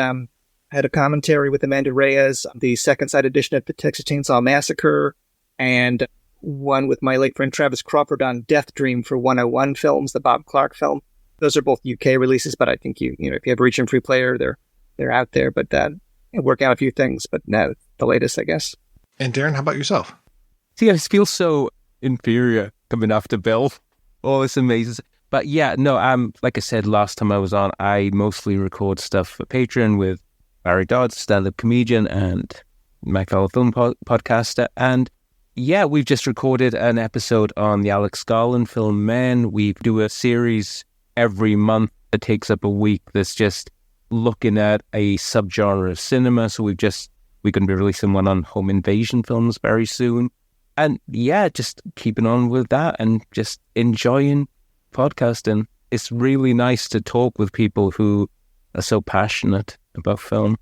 had a commentary with Amanda Reyes on the Second Sight edition of the Texas Chainsaw Massacre, and one with my late friend Travis Crawford on Death Dream for 101 Films, the Bob Clark film. Those are both UK releases, but I think if you have Reach and Free Player, they're out there. But working out a few things, but no, the latest, I guess. And Darren, how about yourself? See, I feel so inferior coming after Bill. Oh, it's amazing. But yeah, no, like I said last time I was on, I mostly record stuff for Patreon with Barry Dodds, stand-up comedian, and my fellow film podcaster. And yeah, we've just recorded an episode on the Alex Garland film Men. We do a series every month that takes up a week that's just looking at a subgenre of cinema. So we're going to be releasing one on home invasion films very soon. And yeah, just keeping on with that and just enjoying podcasting. It's really nice to talk with people who are so passionate about film.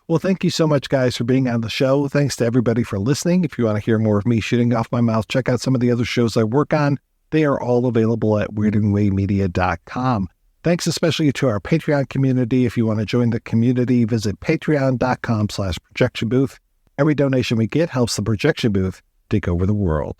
Well, thank you so much, guys, for being on the show. Thanks to everybody for listening. If you want to hear more of me shooting off my mouth, check out some of the other shows I work on. They are all available at weirdandwaymedia.com. Thanks especially to our Patreon community. If you want to join the community, visit patreon.com/projectionbooth. Every donation we get helps the projection booth take over the world.